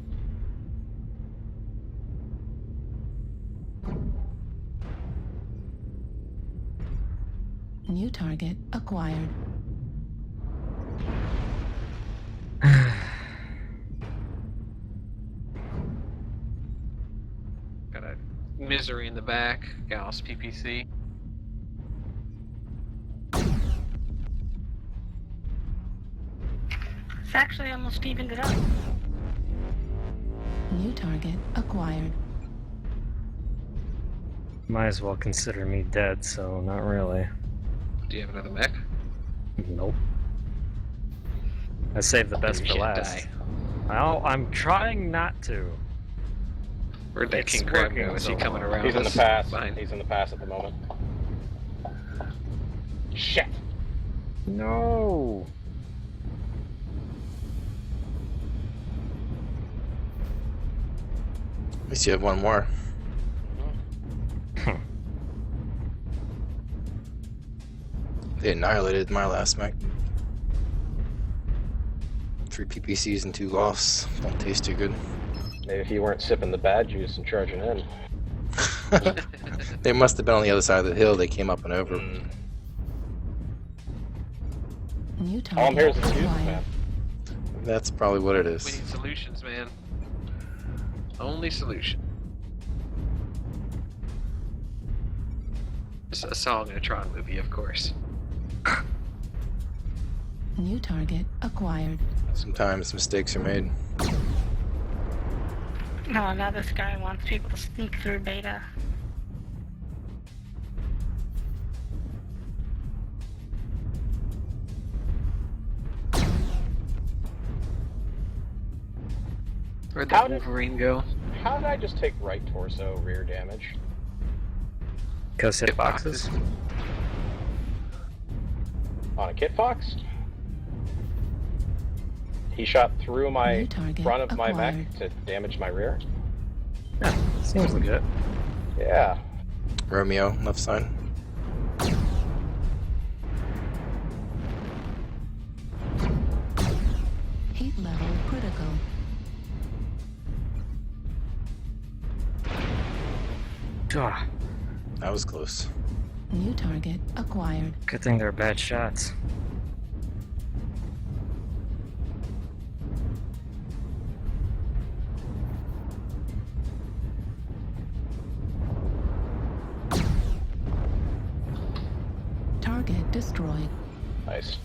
New target acquired. Misery in the back. Gauss PPC. It's actually almost evened it up. New target acquired. Might as well consider me dead, so not really. Do you have another mech? Nope. I saved the best Maybe for we should last. die. Well, I'm trying not to. Where'd that It's king crab working go? Is he so coming far. around? He's in the us? pass. Fine. He's in the pass at the moment. Shit. No. At least you have one more. They annihilated my last mech. 3 PPCs and 2 lofts. Don't taste too good. Maybe if you weren't sipping the bad juice and charging in. They must have been on the other side of the hill. They came up and over. New All I'm target here is excuses, acquired. man. That's probably what it We is. need solutions, man. Only solution. It's a song in a Tron movie, of course. New target acquired. Sometimes mistakes are made. Oh, now this guy wants people to sneak through beta. Where'd How that did- Wolverine go? How did I just take right torso rear damage? Because hitboxes. On a Kit Fox? He shot through my New target front of my acquired. mech to damage my rear? Yeah, seems legit. Yeah. Romeo, left side. Heat level critical. Ah, That was close. New target acquired. good thing they're bad shots. Target destroyed. Nice.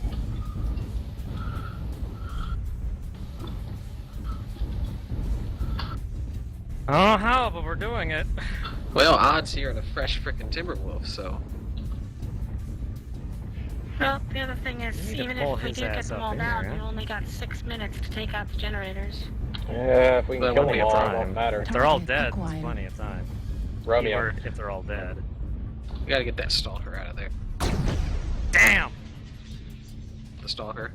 I don't know how, but we're doing it. Well, odds here are the fresh frickin' Timberwolf, so. Well, the other thing is, You need to even pull if we his do get ass them up all in down, here, you huh? only got 6 minutes to take out the generators. Yeah, if we can That kill won't them be all, a it won't time. matter. If they're all Target dead, acquired. it's plenty of time. Romeo. Keyword, if they're all dead. We gotta get that stalker out of there. Damn! The stalker.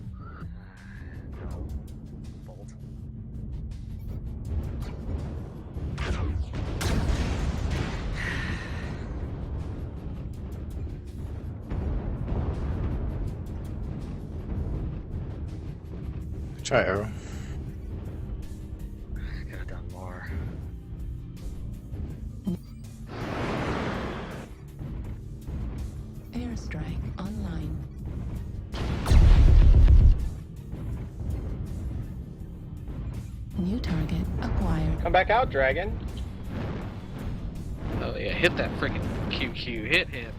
No. Bolt. Try arrow. Could have done more. Airstrike online. New target acquired. Come back out, Dragon. Oh yeah, hit that frickin' QQ. Hit him.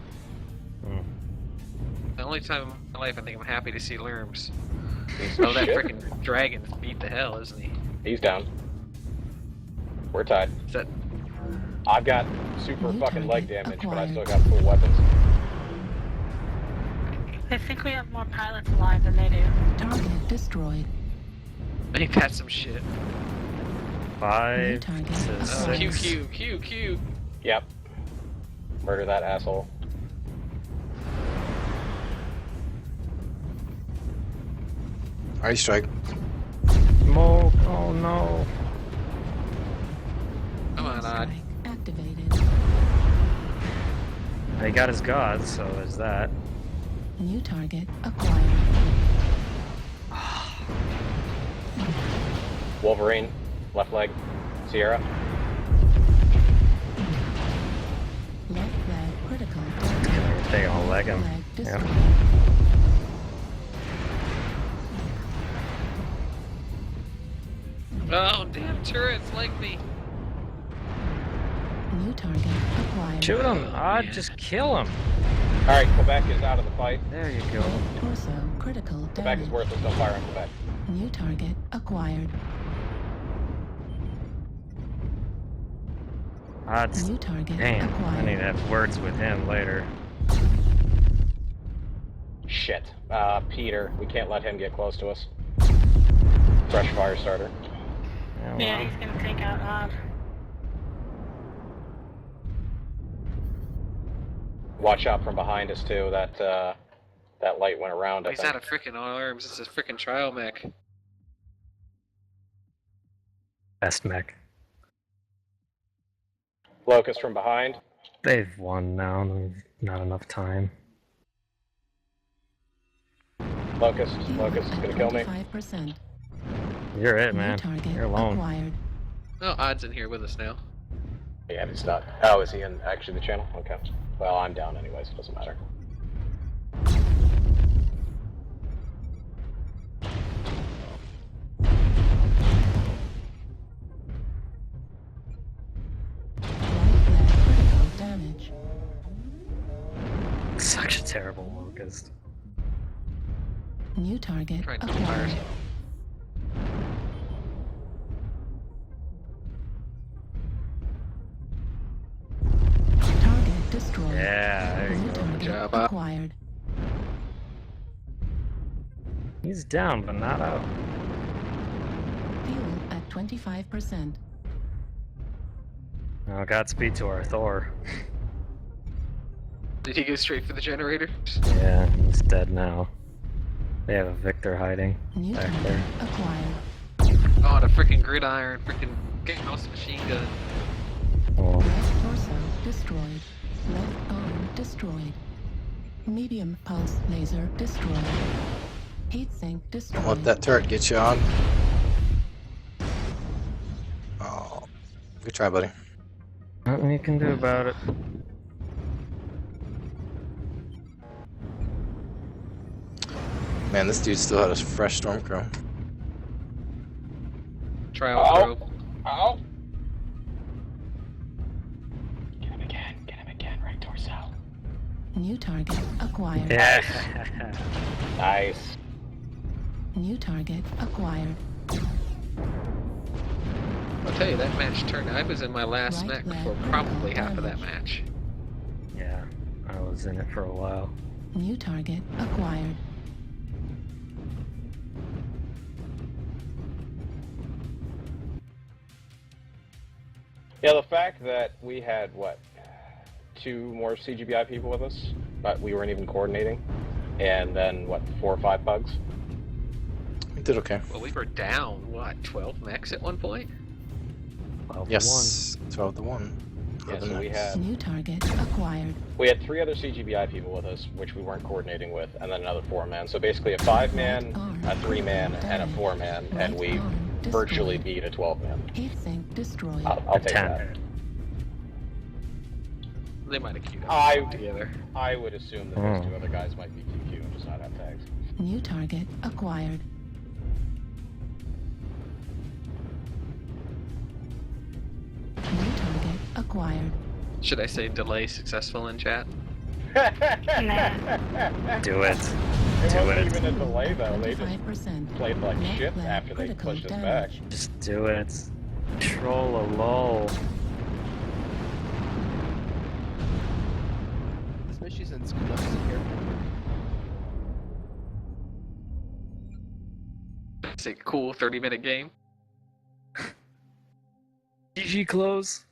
Hmm. The only time in my life I think I'm happy to see Lerms. Piece Oh, of that shit. frickin' dragon beat the hell, isn't he? He's down. We're tied. Is that I've got super New fucking leg target damage, but I still acquired. got full weapons. I think we have more pilots alive than they do. Target destroyed. ain't that some shit? 5 target to acquired. 6. QQ. Yep. Murder that asshole. Ice strike. Smoke. Oh no. Come on, Odd. Airstrike activated. He got his gods, so there's that. New target acquired. Wolverine. Left leg. Sierra. Left leg critical. They all leg him. Leg Yeah. destroyed. Oh, damn turrets like me. New target acquired. Shoot him! Ah, just kill him! All right, Quebec is out of the fight. There you go. Left torso critical Quebec is damage. worthless. Don't fire on Quebec. New target acquired. Ah, it's... New target Damn, I acquired. need to have words with him later. Shit. Peter, we can't let him get close to us. Fresh fire starter. Yeah, Yeah, well, he's gonna take out Odd. Watch out from behind us too. That light went around. I He's think. out of freaking arms. It's a freaking trial mech. best mech. Locust from behind. They've won now, and there's not enough time. Locust is gonna kill me. 25%. You're it, New man. target You're alone. acquired. Oh, Odd's in here with us now. Yeah, he's not. Oh, is he in actually the channel? Okay. Well, I'm down anyways. It doesn't matter. Right leg critical damage. Such a terrible locust. New target Trying to fire. acquired. Target destroyed. Yeah, there you New go. target job, acquired. He's down, but not out. Fuel at 25%. Oh, Godspeed to our Thor. Did he go straight for the generator? Yeah, he's dead now. They have a Victor hiding New back target there. acquired. Oh, and a freaking gridiron, freaking Gauss machine gun. Oh, Left torso destroyed. Left arm destroyed. Medium pulse laser destroyed. Heatsink destroyed. Don't let that turret get you on. Oh, good try, buddy. nothing you can do about it. Man, this dude still had a fresh Stormcrow. Trial Oh. probe. Ow! Get him again, right torso. New target acquired. Yeah. Nice. New target acquired. I'll tell you, that match turned. I was in my last Right mech leg for probably critical half of that damage. match. Yeah, I was in it for a while. New target acquired. Yeah, the fact that we had, what, 2 more CGBI people with us, but we weren't even coordinating, and then, what, 4 or 5 bugs? We did okay. Well, we were down, what, 12 mechs at one point? 12 to Yes, 12 to 1. Yeah, For the so we next. had, New target acquired. 3 other CGBI people with us, which we weren't coordinating with, and then another 4-man. So basically a 5-man, a 3-man, and a 4-man, and we Right arm virtually destroyed. beat a 12-man. Heatsink destroyed. I'll take 10. that. They might have queued I- up together. I would assume that those 2 other guys might be QQ and just not have tags. New target acquired. New target acquired. Should I say delay successful in chat? Do it. It Do wasn't it. even a delay though. They just 25%. played like Left shit leg after they critical pushed us back. damage. Just do it. Troll a lull. This mission's in Scoop's here. It's a cool 30-minute game. GG close.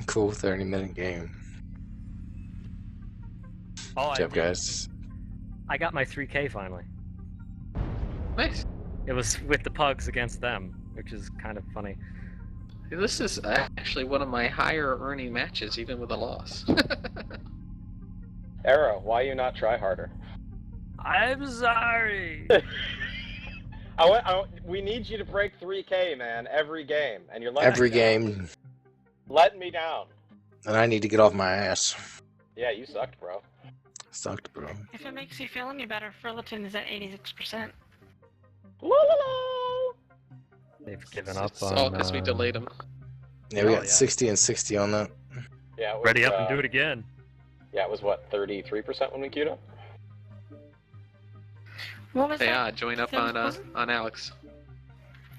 Cool 30-minute game. Oh, Good job, guys. I got my 3K finally. Nice. It was with the pugs against them, which is kind of funny. This is actually one of my higher earning matches, even with a loss. Arrow, why you not try harder? I'm sorry. We need you to break 3K, man, every game, and you're letting Every me down. game, Letting me down. and I need to get off my ass. Yeah, you sucked, bro. Sucked, bro. If it makes you feel any better, Fullerton is at 86%. La la la. They've given up It's on. all because we delayed them. Yeah, we Oh, got yeah. 60 and 60 on that. Yeah, it was, Ready up and do it again. Yeah, it was what, 33% when we queued up? What was that? Yeah, join up There on was- Alex.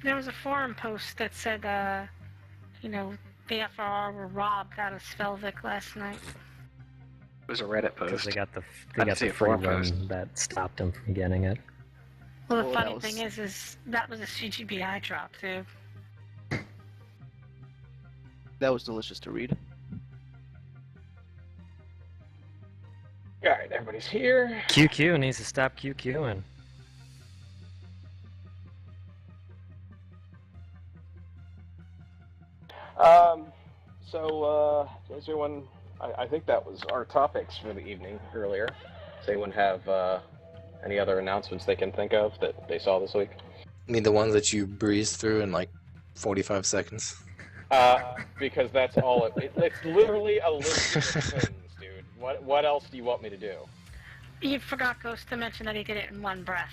There was a forum post that said, you know, the FRR were robbed out of Svelvik last night. It was a Reddit Because post. they got the I didn't see a free forum run post. that stopped them from getting it. Well, the Oh, funny that thing was- is that was a CGBI drop too. That was delicious to read. Alright, everybody's here. QQ needs to stop QQing. Does everyone... I think that was our topics for the evening earlier. Does anyone have any other announcements they can think of that they saw this week? I mean, the ones that you breezed through in like 45 seconds. Because that's all it's literally a list of things, dude. What else do you want me to do? You forgot Ghost to mention that he did it in one breath.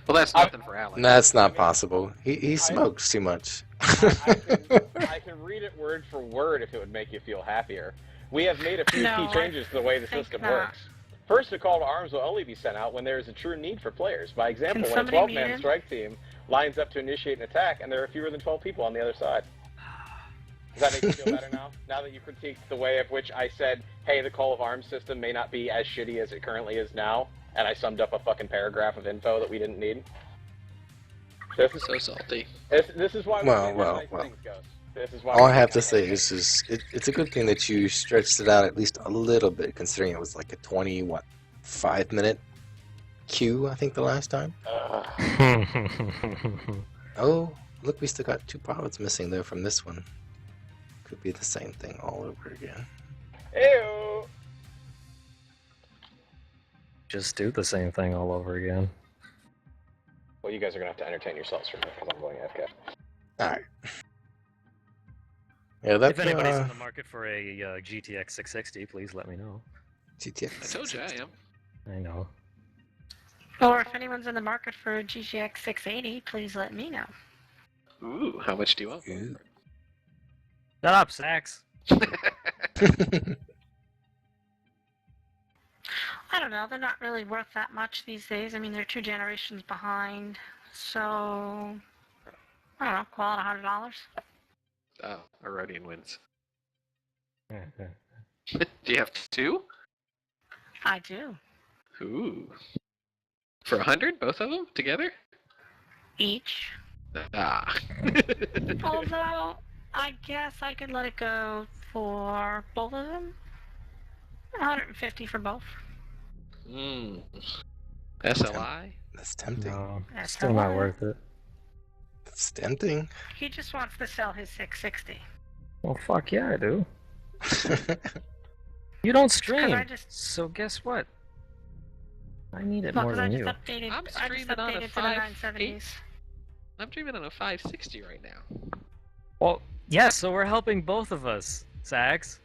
Well, that's nothing for Alex. That's not possible. He smokes too much. I can read it word for word if it would make you feel happier. We have made a few No, key changes to the way the think system not. works. First, a call to arms will only be sent out when there is a true need for players. By example, Can when a somebody mute 12-man him? strike team lines up to initiate an attack and there are fewer than 12 people on the other side. Does that make you feel better now? Now that you critiqued the way of which I said, hey, the call of arms system may not be as shitty as it currently is now, and I summed up a fucking paragraph of info that we didn't need? So salty. This is why we Well, do well, nice well. things, Ghost. This is why All we I do have to nice say things. is it's a good thing that you stretched it out at least a little bit, considering it was like a 5-minute queue, I think, the last time. Oh, look, we still got 2 pilots missing there from this one. Could be the same thing all over again. Ew. Just do the same thing all over again. Well, you guys are gonna have to entertain yourselves for a minute because I'm going AFK. Alright. Yeah, that's If anybody's in the market for a GTX 660, please let me know. GTX. I told you I am. I know. Or if anyone's in the market for a GTX 680, please let me know. Ooh, how much do you want? Ooh. Shut up, Sax. I don't know, they're not really worth that much these days. I mean, they're 2 generations behind. So, I don't know, call it $100. Oh, Arodian wins. Yeah. Do you have 2? I do. Ooh. For 100, both of them together? Each. Ah. Although, I guess I could let it go for both of them. 150 for both. Mm. SLI? That's tempting. No, That's still not alright. worth it. That's tempting. He just wants to sell his 660. Well, fuck yeah, I do. You don't stream, I just- so guess what? I need it Well, more 'cause I than just you. updated. I'm I just streaming on a updated to the 970s. I'm dreaming on a 560 right now. Well, yeah, so we're helping both of us, Sax.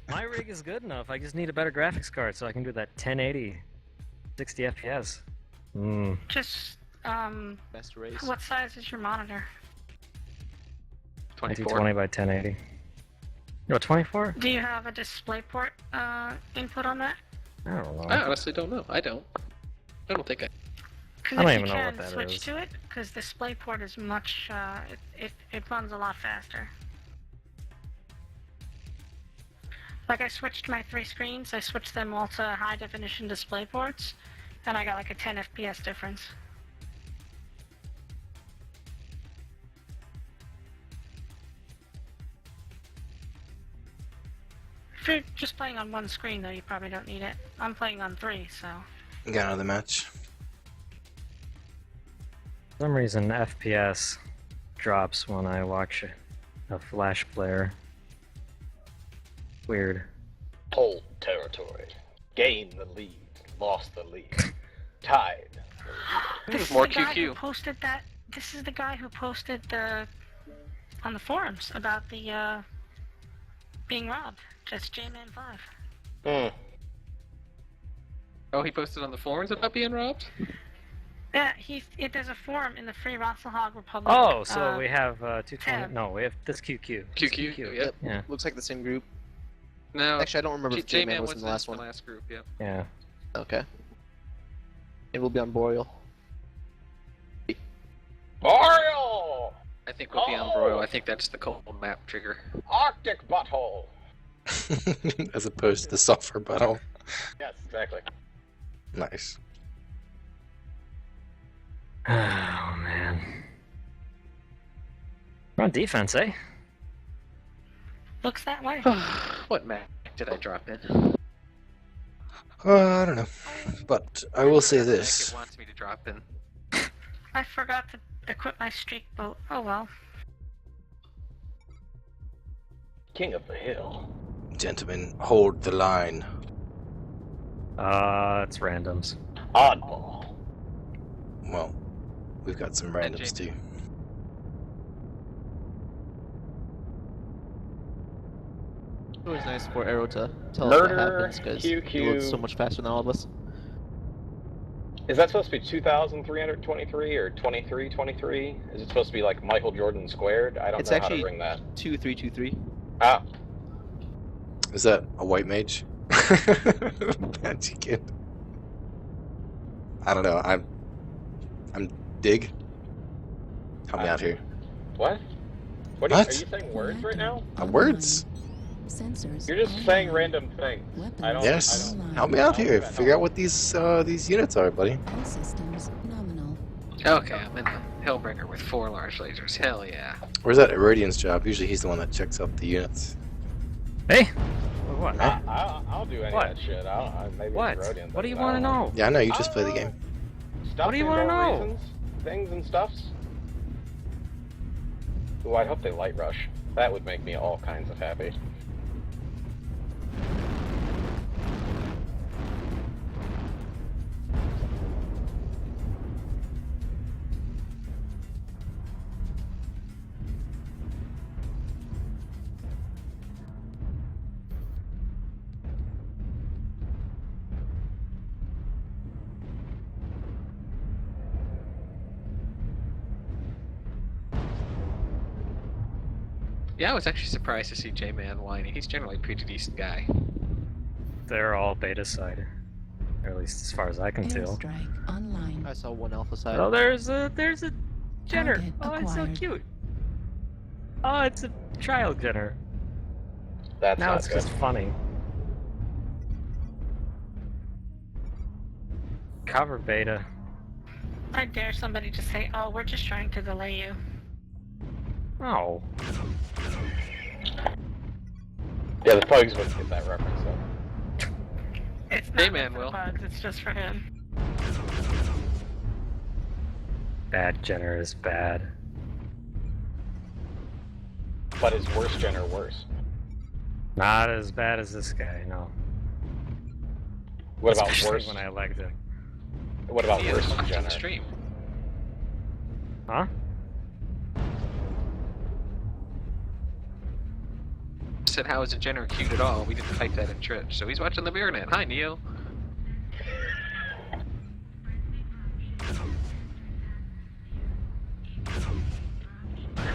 My rig is good enough. I just need a better graphics card so I can do that 1080, 60 FPS. Just Best race. what size is your monitor? 24. 1920 by 1080. No, 24? Do you have a DisplayPort input on that? I don't know. I honestly don't know. I don't think I... Because I don't if even you know can, what that switch is. to it, because DisplayPort is much, it runs a lot faster. Like I switched my 3 screens, I switched them all to high definition DisplayPorts, and I got like a 10 FPS difference. If you're just playing on one screen though, you probably don't need it. I'm playing on 3, so... Got another match. For some reason, FPS drops when I watch a Flash player. Weird. Hold territory. Gain the lead. Lost the lead. Tied. This is More the guy who QQ. posted that. This is the guy who posted the on the forums about the being robbed. Just JMan5. Hmm. Oh, he posted on the forums about being robbed? Yeah, there's a forum in the Free Rasselhog Republic. Oh, so we have 220. tab. No, we have this QQ. This QQ, Yep. yeah. Yeah. Looks like the same group. No, Actually, I don't remember if J-Man was in the last one. The last group, yeah. Yeah. Okay. It will be on Boreal. Boreal! I think we'll be on Broil. I think that's the cold map trigger. Arctic butthole! As opposed to the sulfur butthole. Yes, exactly. Nice. Oh man. We're on defense, eh? Looks that way. What map did I drop in? I don't know. But I will say this. It wants me to drop in. I forgot to equip my streak boat. Oh well. King of the hill. Gentlemen, hold the line. It's randoms. Oddball. Well, we've got some randoms too. It was nice for Arrow to tell us what Murder, happens because he QQ. loads so much faster than all of us. Is that supposed to be 2,323 or 2323? Is it supposed to be like Michael Jordan squared? I don't It's know actually how to ring that. 2323. Ah, Is that a white mage? That's kid. I don't know. I'm Dig. Help me out here. what? What? Are you saying words right now? Words? Sensors. You're just saying random things. I don't. Yes. I don't, Help me out here. Figure out what these units are, buddy. All systems nominal. Okay, I'm in the Hellbringer with 4 large lasers. Hell yeah. Where's that Iridian's job? Usually he's the one that checks out the units. Hey. What? I'll do any What? of that shit. Maybe What? it's Rodian What do you thing, I want to don't know? Yeah, I know. You just play the game. Stuff What do you want to know? Reasons, things and stuffs. Ooh, I hope they light rush. That would make me all kinds of happy. Yeah, I was actually surprised to see J-Man whining. He's generally a pretty decent guy. They're all beta side, or at least as far as I can tell. Airstrike online. I saw one alpha side. Oh, there's a Jenner. Target Oh, it's so acquired. cute. Oh, it's a trial Jenner. That's Now not it's good. just funny. Cover beta. I dare somebody to say, "Oh, we're just trying to delay you." Oh. Yeah, the Pugs wouldn't get that reference though. It's not Hey, man, for Will. bugs. It's just for him. Bad Jenner is bad. But is worse Jenner worse? Not as bad as this guy, no. What about Especially worse? when I elected him. What about He worse is than watching Jenner? the stream. Huh? Said, how is a Jenner cute at all? We didn't type that in Twitch. So he's watching the BearNet. Hi, Neo.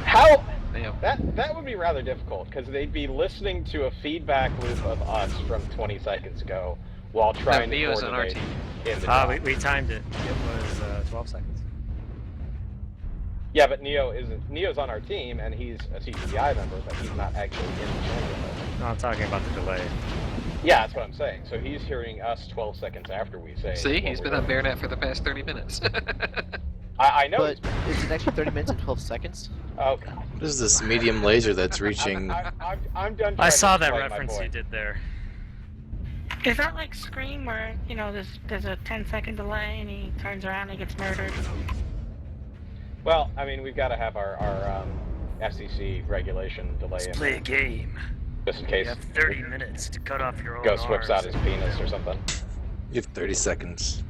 How? Neo. That would be rather difficult because they'd be listening to a feedback loop of us from 20 seconds ago while trying to Neo's on our coordinate team. in the We timed it. It was 12 seconds. Yeah, but Neo's on our team and he's a CGBI member, but he's not actually in the channel with us. No, I'm talking about the delay. Yeah, that's what I'm saying. So he's hearing us 12 seconds after we say. See, what he's we're been on doing. BearNet for the past 30 minutes. I know. But is it actually 30 minutes and 12 seconds? Oh God. What is this medium laser that's reaching? I'm done. I trying saw to that explain my reference you point. did there. Is that like Scream, where there's a 10-second delay and he turns around and gets murdered? Well, I mean, we've got to have our FCC regulation delay Let's in play there, a game. just in case You have 30 minutes to cut off your own Ghost whips out arms. his penis or something. You have 30 seconds.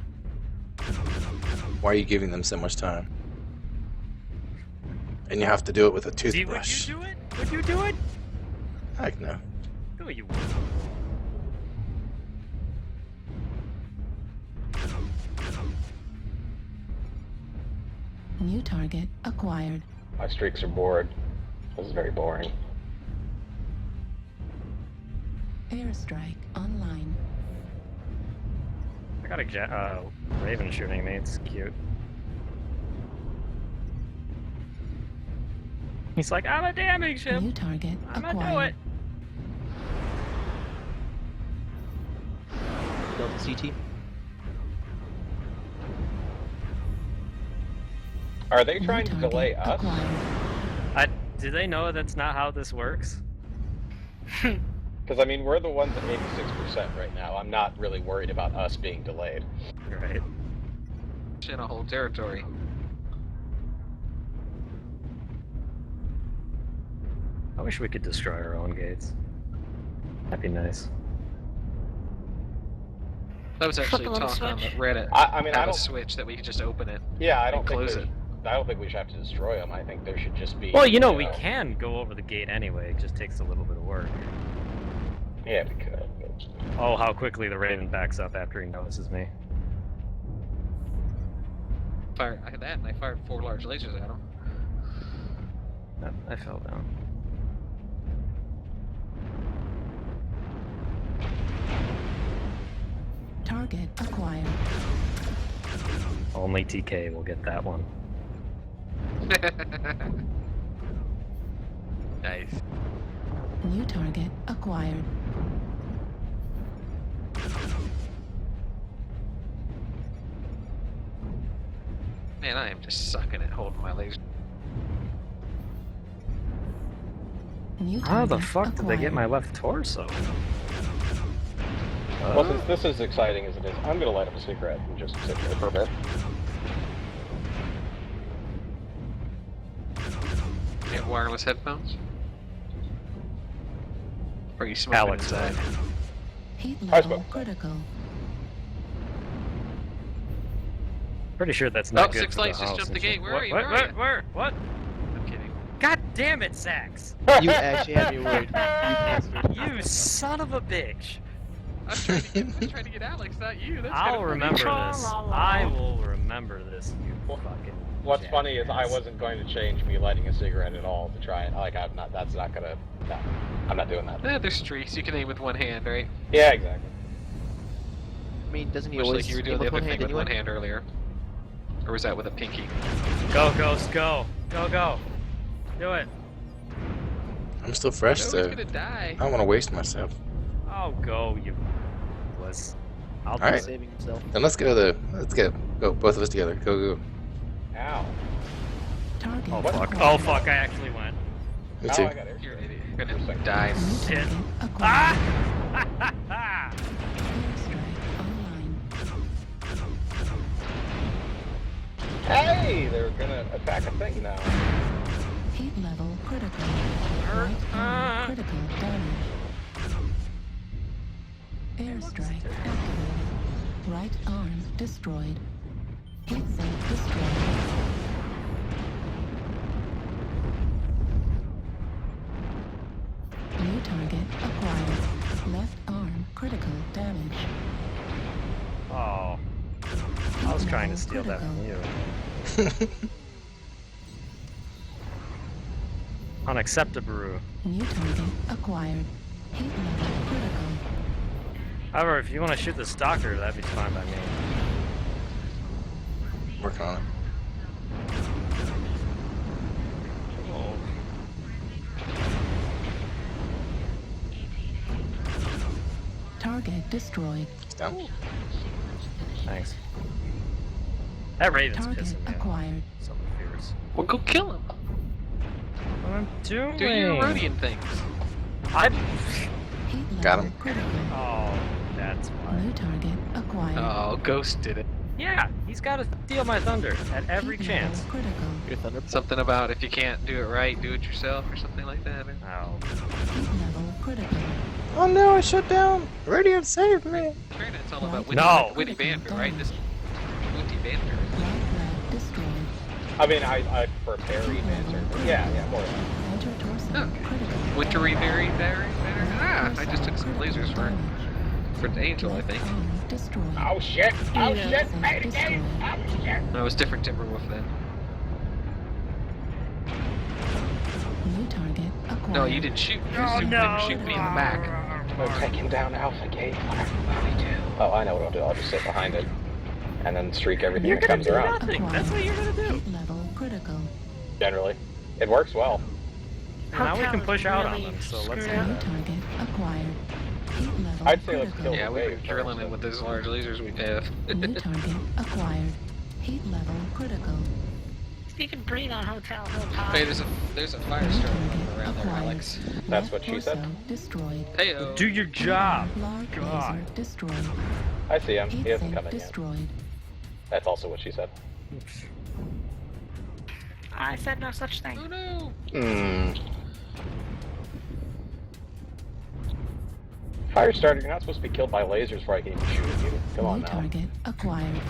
Why are you giving them so much time? And you have to do it with a Would toothbrush. you do it? Would you do it? Heck no. No, you would. New target acquired. My streaks are bored. This is very boring. Airstrike online. I got a Raven shooting me. It's cute. He's like, I'm a damage him. New target I'm gonna do acquired. it. Delta CT. Are they New trying to target delay us? acquired. Do they know that's not how this works? Because, I mean, we're the ones at 86% right now. I'm not really worried about us being delayed. Right. In a whole territory. I wish we could destroy our own gates. That'd be nice. That was actually Flip a little talk on the switch. Reddit. I mean, I have a don't... switch that we could just open it. Yeah, I don't and think close there's- I don't think we should have to destroy them. I think there should just be... Well, you know, we can go over the gate anyway. It just takes a little bit of work. Yeah, we could. Oh, how quickly the Raven backs up after he notices me. I had that, and I fired 4 large lasers at him. Yep, I fell down. Target acquired. Only TK will get that one. Nice. New target acquired. Man, I am just sucking at holding my laser. New target How the fuck did they get acquired. my left torso? Well, since this is exciting as it is, I'm going to light up a cigarette and just sit here for a bit. You have wireless headphones? Or are you smoking Alex inside? Heat I level spoke. critical. Pretty sure that's not Oh, good Six for Lights the just house jumped the and shit. gate. Where What, are you? What? Where are you? What? What? I'm kidding. God damn it, Sax! You actually had me worried. You bastard. You son of a bitch! I'm trying to get Alex, not you. That's I'll kinda funny. remember La, this. la, la. I will remember this, you fucking. What's funny is I jackass. wasn't going to change me lighting a cigarette at all to try it. Like, I'm not, that's not gonna, no, I'm not doing that. There's streaks. You can aim with one hand, right? Yeah, exactly. I mean, doesn't he Much always like you were aim doing the with other one thing hand with one anyway? hand earlier. Or was that with a pinky? Go, Ghost, go! Go, go! Do it! I'm still fresh, No, he's so gonna die. I don't want to waste myself. Oh, go, you. I'll do Alright. it. Saving himself. Then let's go, both of us together. Go. Ow. Target Oh What? fuck! acquired. Oh fuck! I actually went. Me Oh, too. I got air. You're an idiot. You're gonna die. New Shit. target acquired. Ah! Airstrike online. Hey, they're gonna attack a thing now. Heat level critical. Hurt. Right arm critical damage. Airstrike activated. Right arm destroyed. Heat sink destroyed. New target acquired. Left arm critical damage. Oh, I was trying to steal that from you. Unacceptable. New target acquired. Heat level critical. However, if you want to shoot the stalker, that'd be fine by me. Working on it. Oh. Target destroyed. It's down. Thanks. That Raven's Target pissing me off. acquired. Some fears. Well, go kill him. What I'm doing? Do your Rhodian things. I. Heat level Got him. critical. Oh, that's why. New target acquired. Oh, Ghost did it. Yeah, he's got to steal my thunder at every Heat chance. level critical. Your thunder. Something about if you can't do it right, do it yourself, or something like that. Oh. Heat level critical. Oh no, I shut down. Radiant saved me. BearNet's all about No. witty banter, right? This witty banter. Light lab destroyed. I mean, I prefer parry banter. Yeah, more or less. Enter torso Okay. critical. Wintry berry banter. Ah, I just took some lasers for the angel, I think. Oh shit! Oh Yeah. shit! Made it again! Oh shit! No, it was different Timberwolf then. New target acquired. No, you didn't shoot. You didn't shoot me in the back. We're taking down Alpha Gate. What do we do? Oh, I know what I'll do. I'll just sit behind it. And then streak everything You're that gonna comes do around. nothing. That's what you're gonna do. Heat level critical. Generally. It works well. Now we can Hotel push is out on really them, so let's do screwed up. New that. target acquired. Heat level I'd say let's critical. kill Yeah, the we've been wave drilling first. it with those large lasers we have. New target acquired. Heat level critical. You can breathe on Hotel Hilltop. Hey, there's a fire New starter target around there, acquired. Alex. That's what she said. Torso destroyed. Heyo. Do your job. Large God. laser destroyed. I see him. Heat He hasn't sink come in yet. destroyed. That's also what she said. I said no such thing. Oh no! Fire starter, you're not supposed to be killed by lasers before I can even shoot at you. Come on New now. target acquired.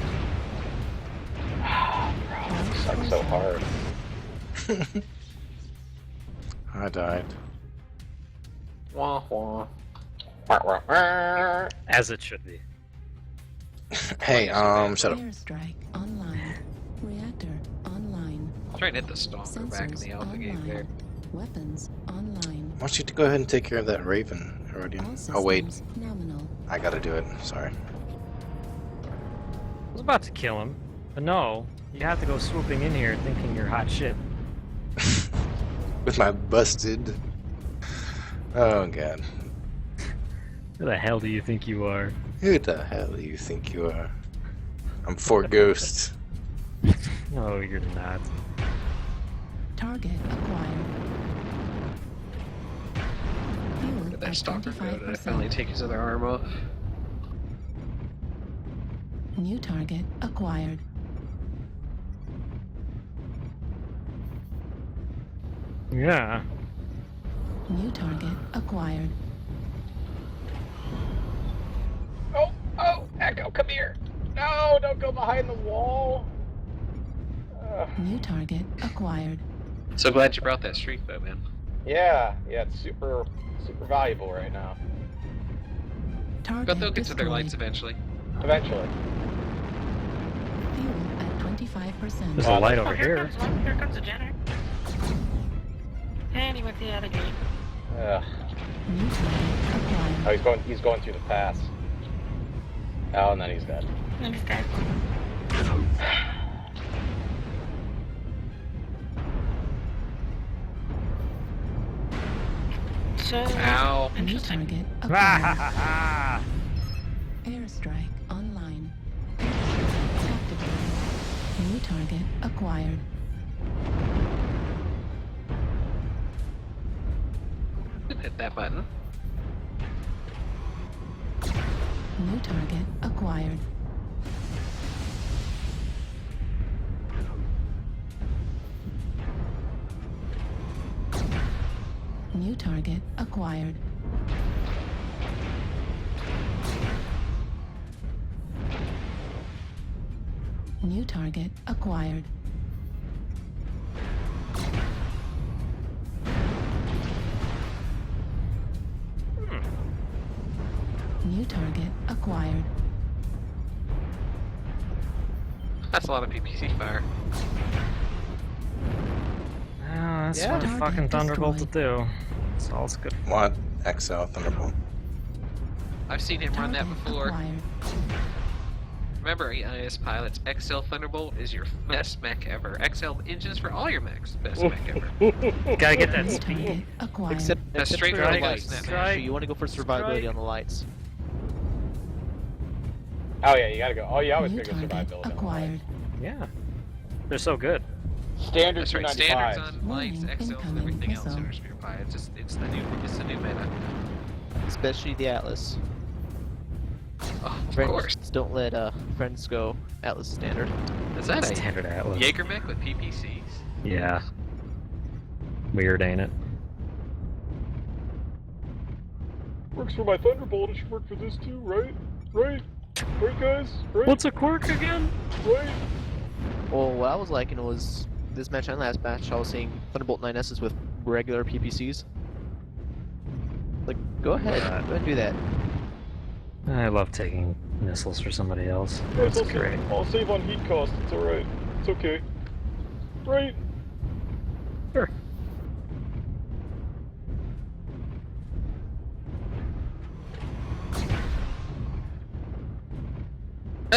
Bro, you suck so hard. I died. Wah wah. Wah, wah, wah. As it should be. Hey, shut up. Airstrike online. Reactor online. Try and hit the stalker back in Sensors the Alpha Gate online. there. Weapons online. Why don't you go ahead and take care of that Raven, Herodian? All Oh wait, systems nominal. I gotta do it. Sorry. I was about to kill him, but no. You have to go swooping in here thinking you're hot shit. With my busted. Oh god. Who the hell do you think you are? Who the hell do you think you are? I'm Fort Ghost. No, you're not. Target acquired. Fuel Look at that at stalker go to finally 25%. take his other arm off. New target acquired. Yeah. New target acquired. Oh, Echo, come here. No, don't go behind the wall. New target acquired. So glad you brought that streak though, man. Yeah, it's super valuable right now. Target But they'll get to their destroyed. lights eventually. Eventually. Fuel at 25%. There's a light over Oh, here. Here comes the Jenner. And he went the other gate. Ugh. New target Oh, acquired. he's going through the pass. Oh, and then he's dead. And he's dead. So, Ow. New interesting. target Ha acquired. ha ha! Airstrike online. Activated. New target acquired. Hit that button. New target acquired. New target acquired. New target acquired. New target acquired. That's a lot of PPC fire. Yeah, that's Yeah. what a Target fucking Thunderbolt will destroyed. do. That's all it's good. What? XL Thunderbolt. I've seen him run that Target before. acquired. Remember, EIS pilots, XL Thunderbolt is your best mech ever. XL engines for all your mechs, best mech ever. Gotta get that New speed. target acquired. Except, That's except straight for from the the lights. Snap Strike. So you want to go for survivability Strike. on the lights. Oh yeah, you gotta go. Oh, you always New gotta go target survivability. on the acquired. Yeah. They're so good. lights. Standard That's right. 295. Standards on lights, Warning, XLs, incoming everything else missile. in our Spear Pie. It's the new meta. Especially the Atlas. Oh, of Friends, course. don't let friends go Atlas standard. Is that a Standard Atlas. Jaeger mech with PPCs? Yeah. Weird, ain't it? Works for my Thunderbolt. It should work for this too, right? Right? Right, guys? Right? What's a quirk again? Right? Well, what I was liking was this match and last match, I was seeing Thunderbolt 9S's with regular PPCs. Like, go ahead and do that. I love taking missiles for somebody else. That's great. I'll save on heat cost. It's alright. It's okay. Right? Sure.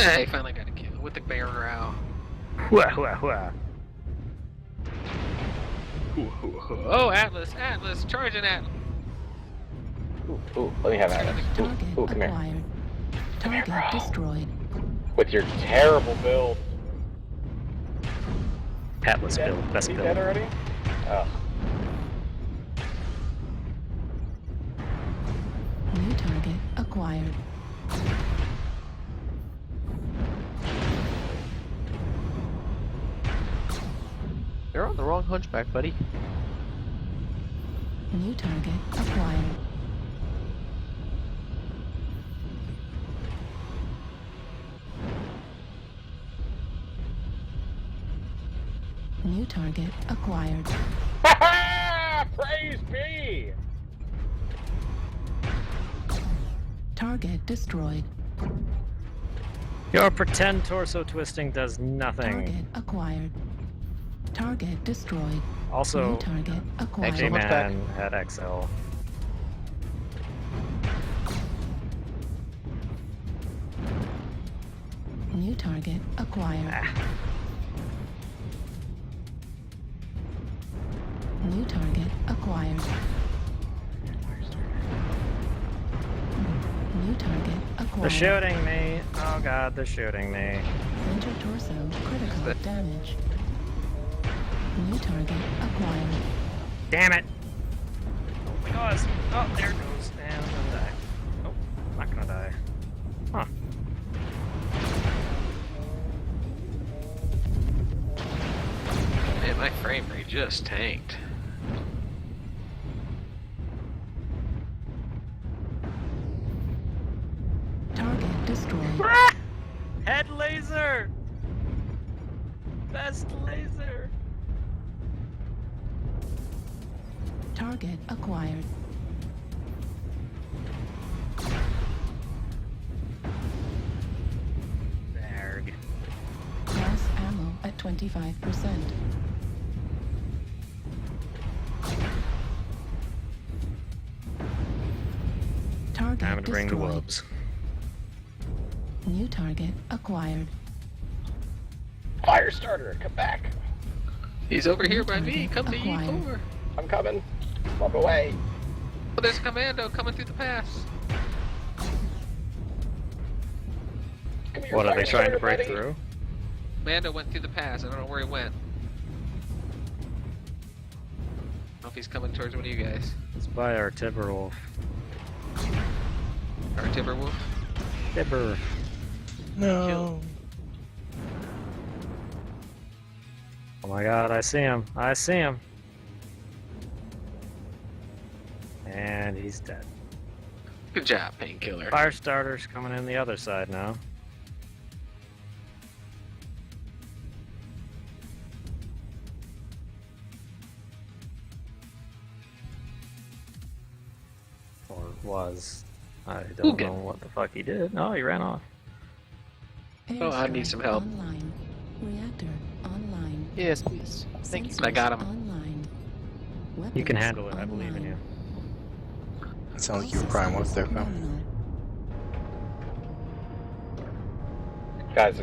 Hey, finally got a kill with the bear growl. Wah, wah, wah. Oh, Atlas, charging Atlas. Ooh, let me have Atlas. Target Ooh, come here. acquired. Come here, Target bro. destroyed. With your terrible build. Atlas Dead? build, best Is he build. dead already? Oh. New target acquired. You're on the wrong hunchback, buddy. New target acquired. New target acquired. Ha ha! Praise be! Target destroyed. Your pretend torso twisting does nothing. Target acquired. Target destroyed. Also, New target acquired. J-Man had XL. New target acquired. New target acquired. New target acquired. They're shooting me. Oh god, they're shooting me. Center torso critical damage. New target acquired. Damn it! Oh my god. Oh, there it goes. And I'm gonna die. Oh, I'm not gonna die. Huh. Man, my frame rate just tanked. Target destroyed. Head laser! Best laser! Target acquired. Berg. Gas ammo at 25%. Target Time to bring the destroyed. wubs. New target acquired. Fire starter, come back. He's over here by me. Come to Acquired. E4. I'm coming. Walk away. Oh, there's a commando coming through the pass. Come here, What, are fire they trying to starter, break buddy. through? Commando went through the pass. I don't know where he went. I don't know if he's coming towards one of you guys. It's by our Timberwolf. Or Timberwolf. Tibber. No. Oh my god, I see him. I see him. And he's dead. Good job, Painkiller. Fire starter's coming in the other side now. Or was. I don't Okay. know what the fuck he did. Oh, he ran off. Oh, I need some help. Online. Reactor online. Yes, please. Thank you. Sensors I got him. Online. You can Weapons handle it, I believe in you. It sounds like you were prime work there, pal. Nominal. Guys,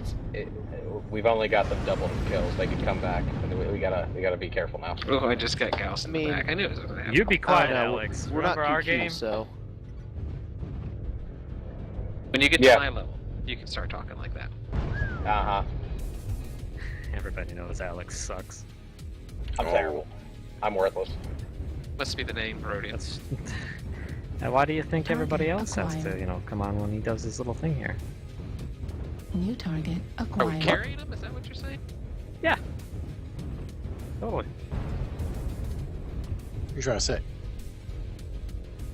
we've only got them double kills. They could come back. We gotta be careful now. Oh, I just got Gauss in I mean- the back. I knew it was going to happen. You be quiet, I don't know, Alex. We're not Remember our 2Q, game? so When you get Yeah. to my level, you can start talking like that. Uh-huh. Everybody knows Alex sucks. I'm terrible. I'm worthless. Must be the name, Rodian. That's. And why do you think everybody Target else has to, acquired. you know, come on when he does his little thing here? New target Are we acquired. carrying him? Is that what you're saying? Yeah. Totally. What are you trying to say?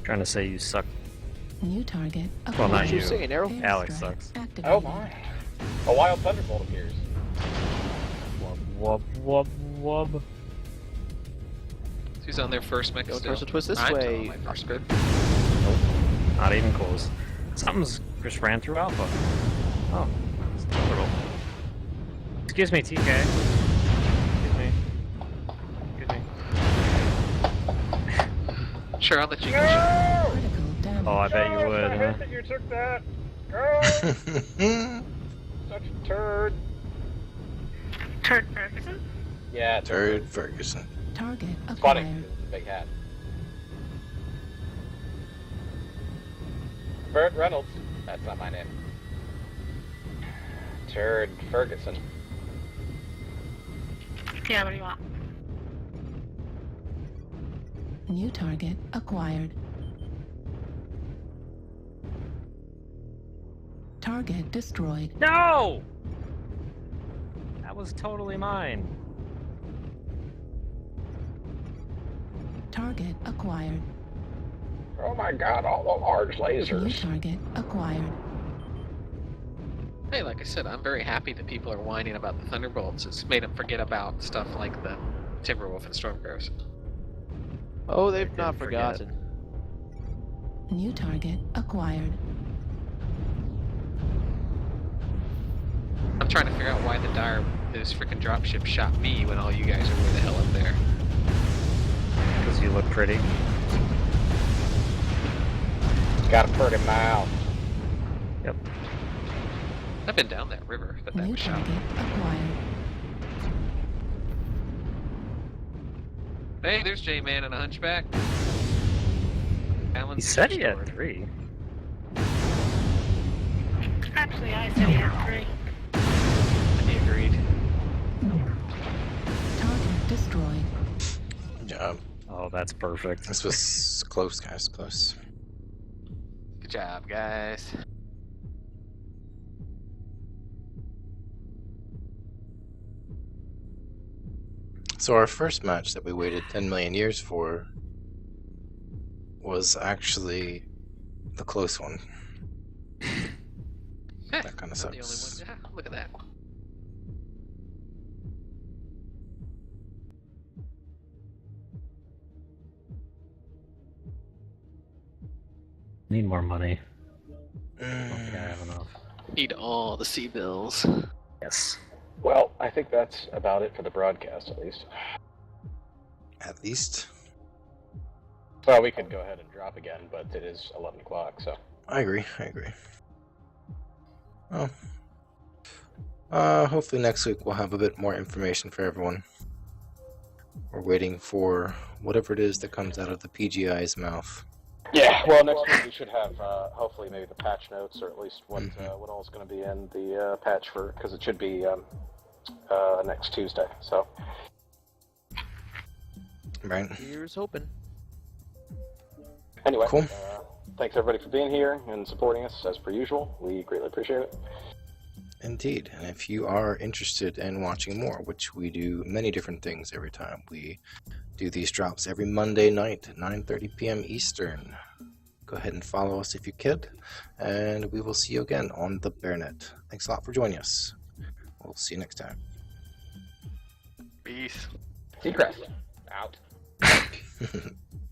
Trying to say you suck. New target Well, acquired. not what you you. saying, Arrow? Airstrike Alex sucks. activated. Oh my. A wild thunderbolt appears. Wub, wub, wub, wub. Who's on their first mech Go still? torso twist this I'm way. on my first good. Not even close. Something's just ran through Alpha. Oh. It's brutal. Excuse me, TK. Excuse me. Excuse me. Sure, I'll let you go. Critical damage. Oh, I bet you would, huh? that you took that. such a turd. Turd Ferguson? Yeah, Turd Ferguson. Target It's funny. acquired. It's a big hat. Burt Reynolds. That's not my name. Turd Ferguson. Yeah, what do you want? New target acquired. Target destroyed. No! That was totally mine. Target acquired. Oh my god, all the large New lasers. target acquired. Hey, like I said, I'm very happy that people are whining about the Thunderbolts. It's made them forget about stuff like the Timberwolf and Stormcrows. Oh, they've didn't not forget. forgotten. New target acquired. I'm trying to figure out why those freaking dropships shot me when all you guys are way the hell up there. Because you look pretty. Got a pretty mouth. Yep. I've been down that river, but that New was shot. target acquired. Hey, there's J-Man and a Hunchback. He said he had 3. Actually, I said he had 3. He agreed. Target destroyed. Good job. Oh, that's perfect. This was close, guys. Close. Good job, guys. So our first match that we waited 10 million years for was actually the close one. That kind of Not the only sucks. one. Yeah, look at that. Need more money. I don't think I have enough. Need all the sea bills. Yes. Well, I think that's about it for the broadcast, at least. At least. Well, we could go ahead and drop again, but it is 11 o'clock, so. I agree. Well, hopefully next week we'll have a bit more information for everyone. We're waiting for whatever it is that comes out of the PGI's mouth. Yeah, well, next week we should have, hopefully, maybe the patch notes, or at least what all is going to be in the patch for, because it should be next Tuesday, so. Right. Here's hoping. Anyway, Cool. Thanks everybody for being here and supporting us, as per usual. We greatly appreciate it. Indeed. And if you are interested in watching more, which we do many different things every time, we do these drops every Monday night at 9:30 p.m. Eastern. Go ahead and follow us if you could, and we will see you again on the BearNet. Thanks a lot for joining us. We'll see you next time. Peace. Seacrest, out.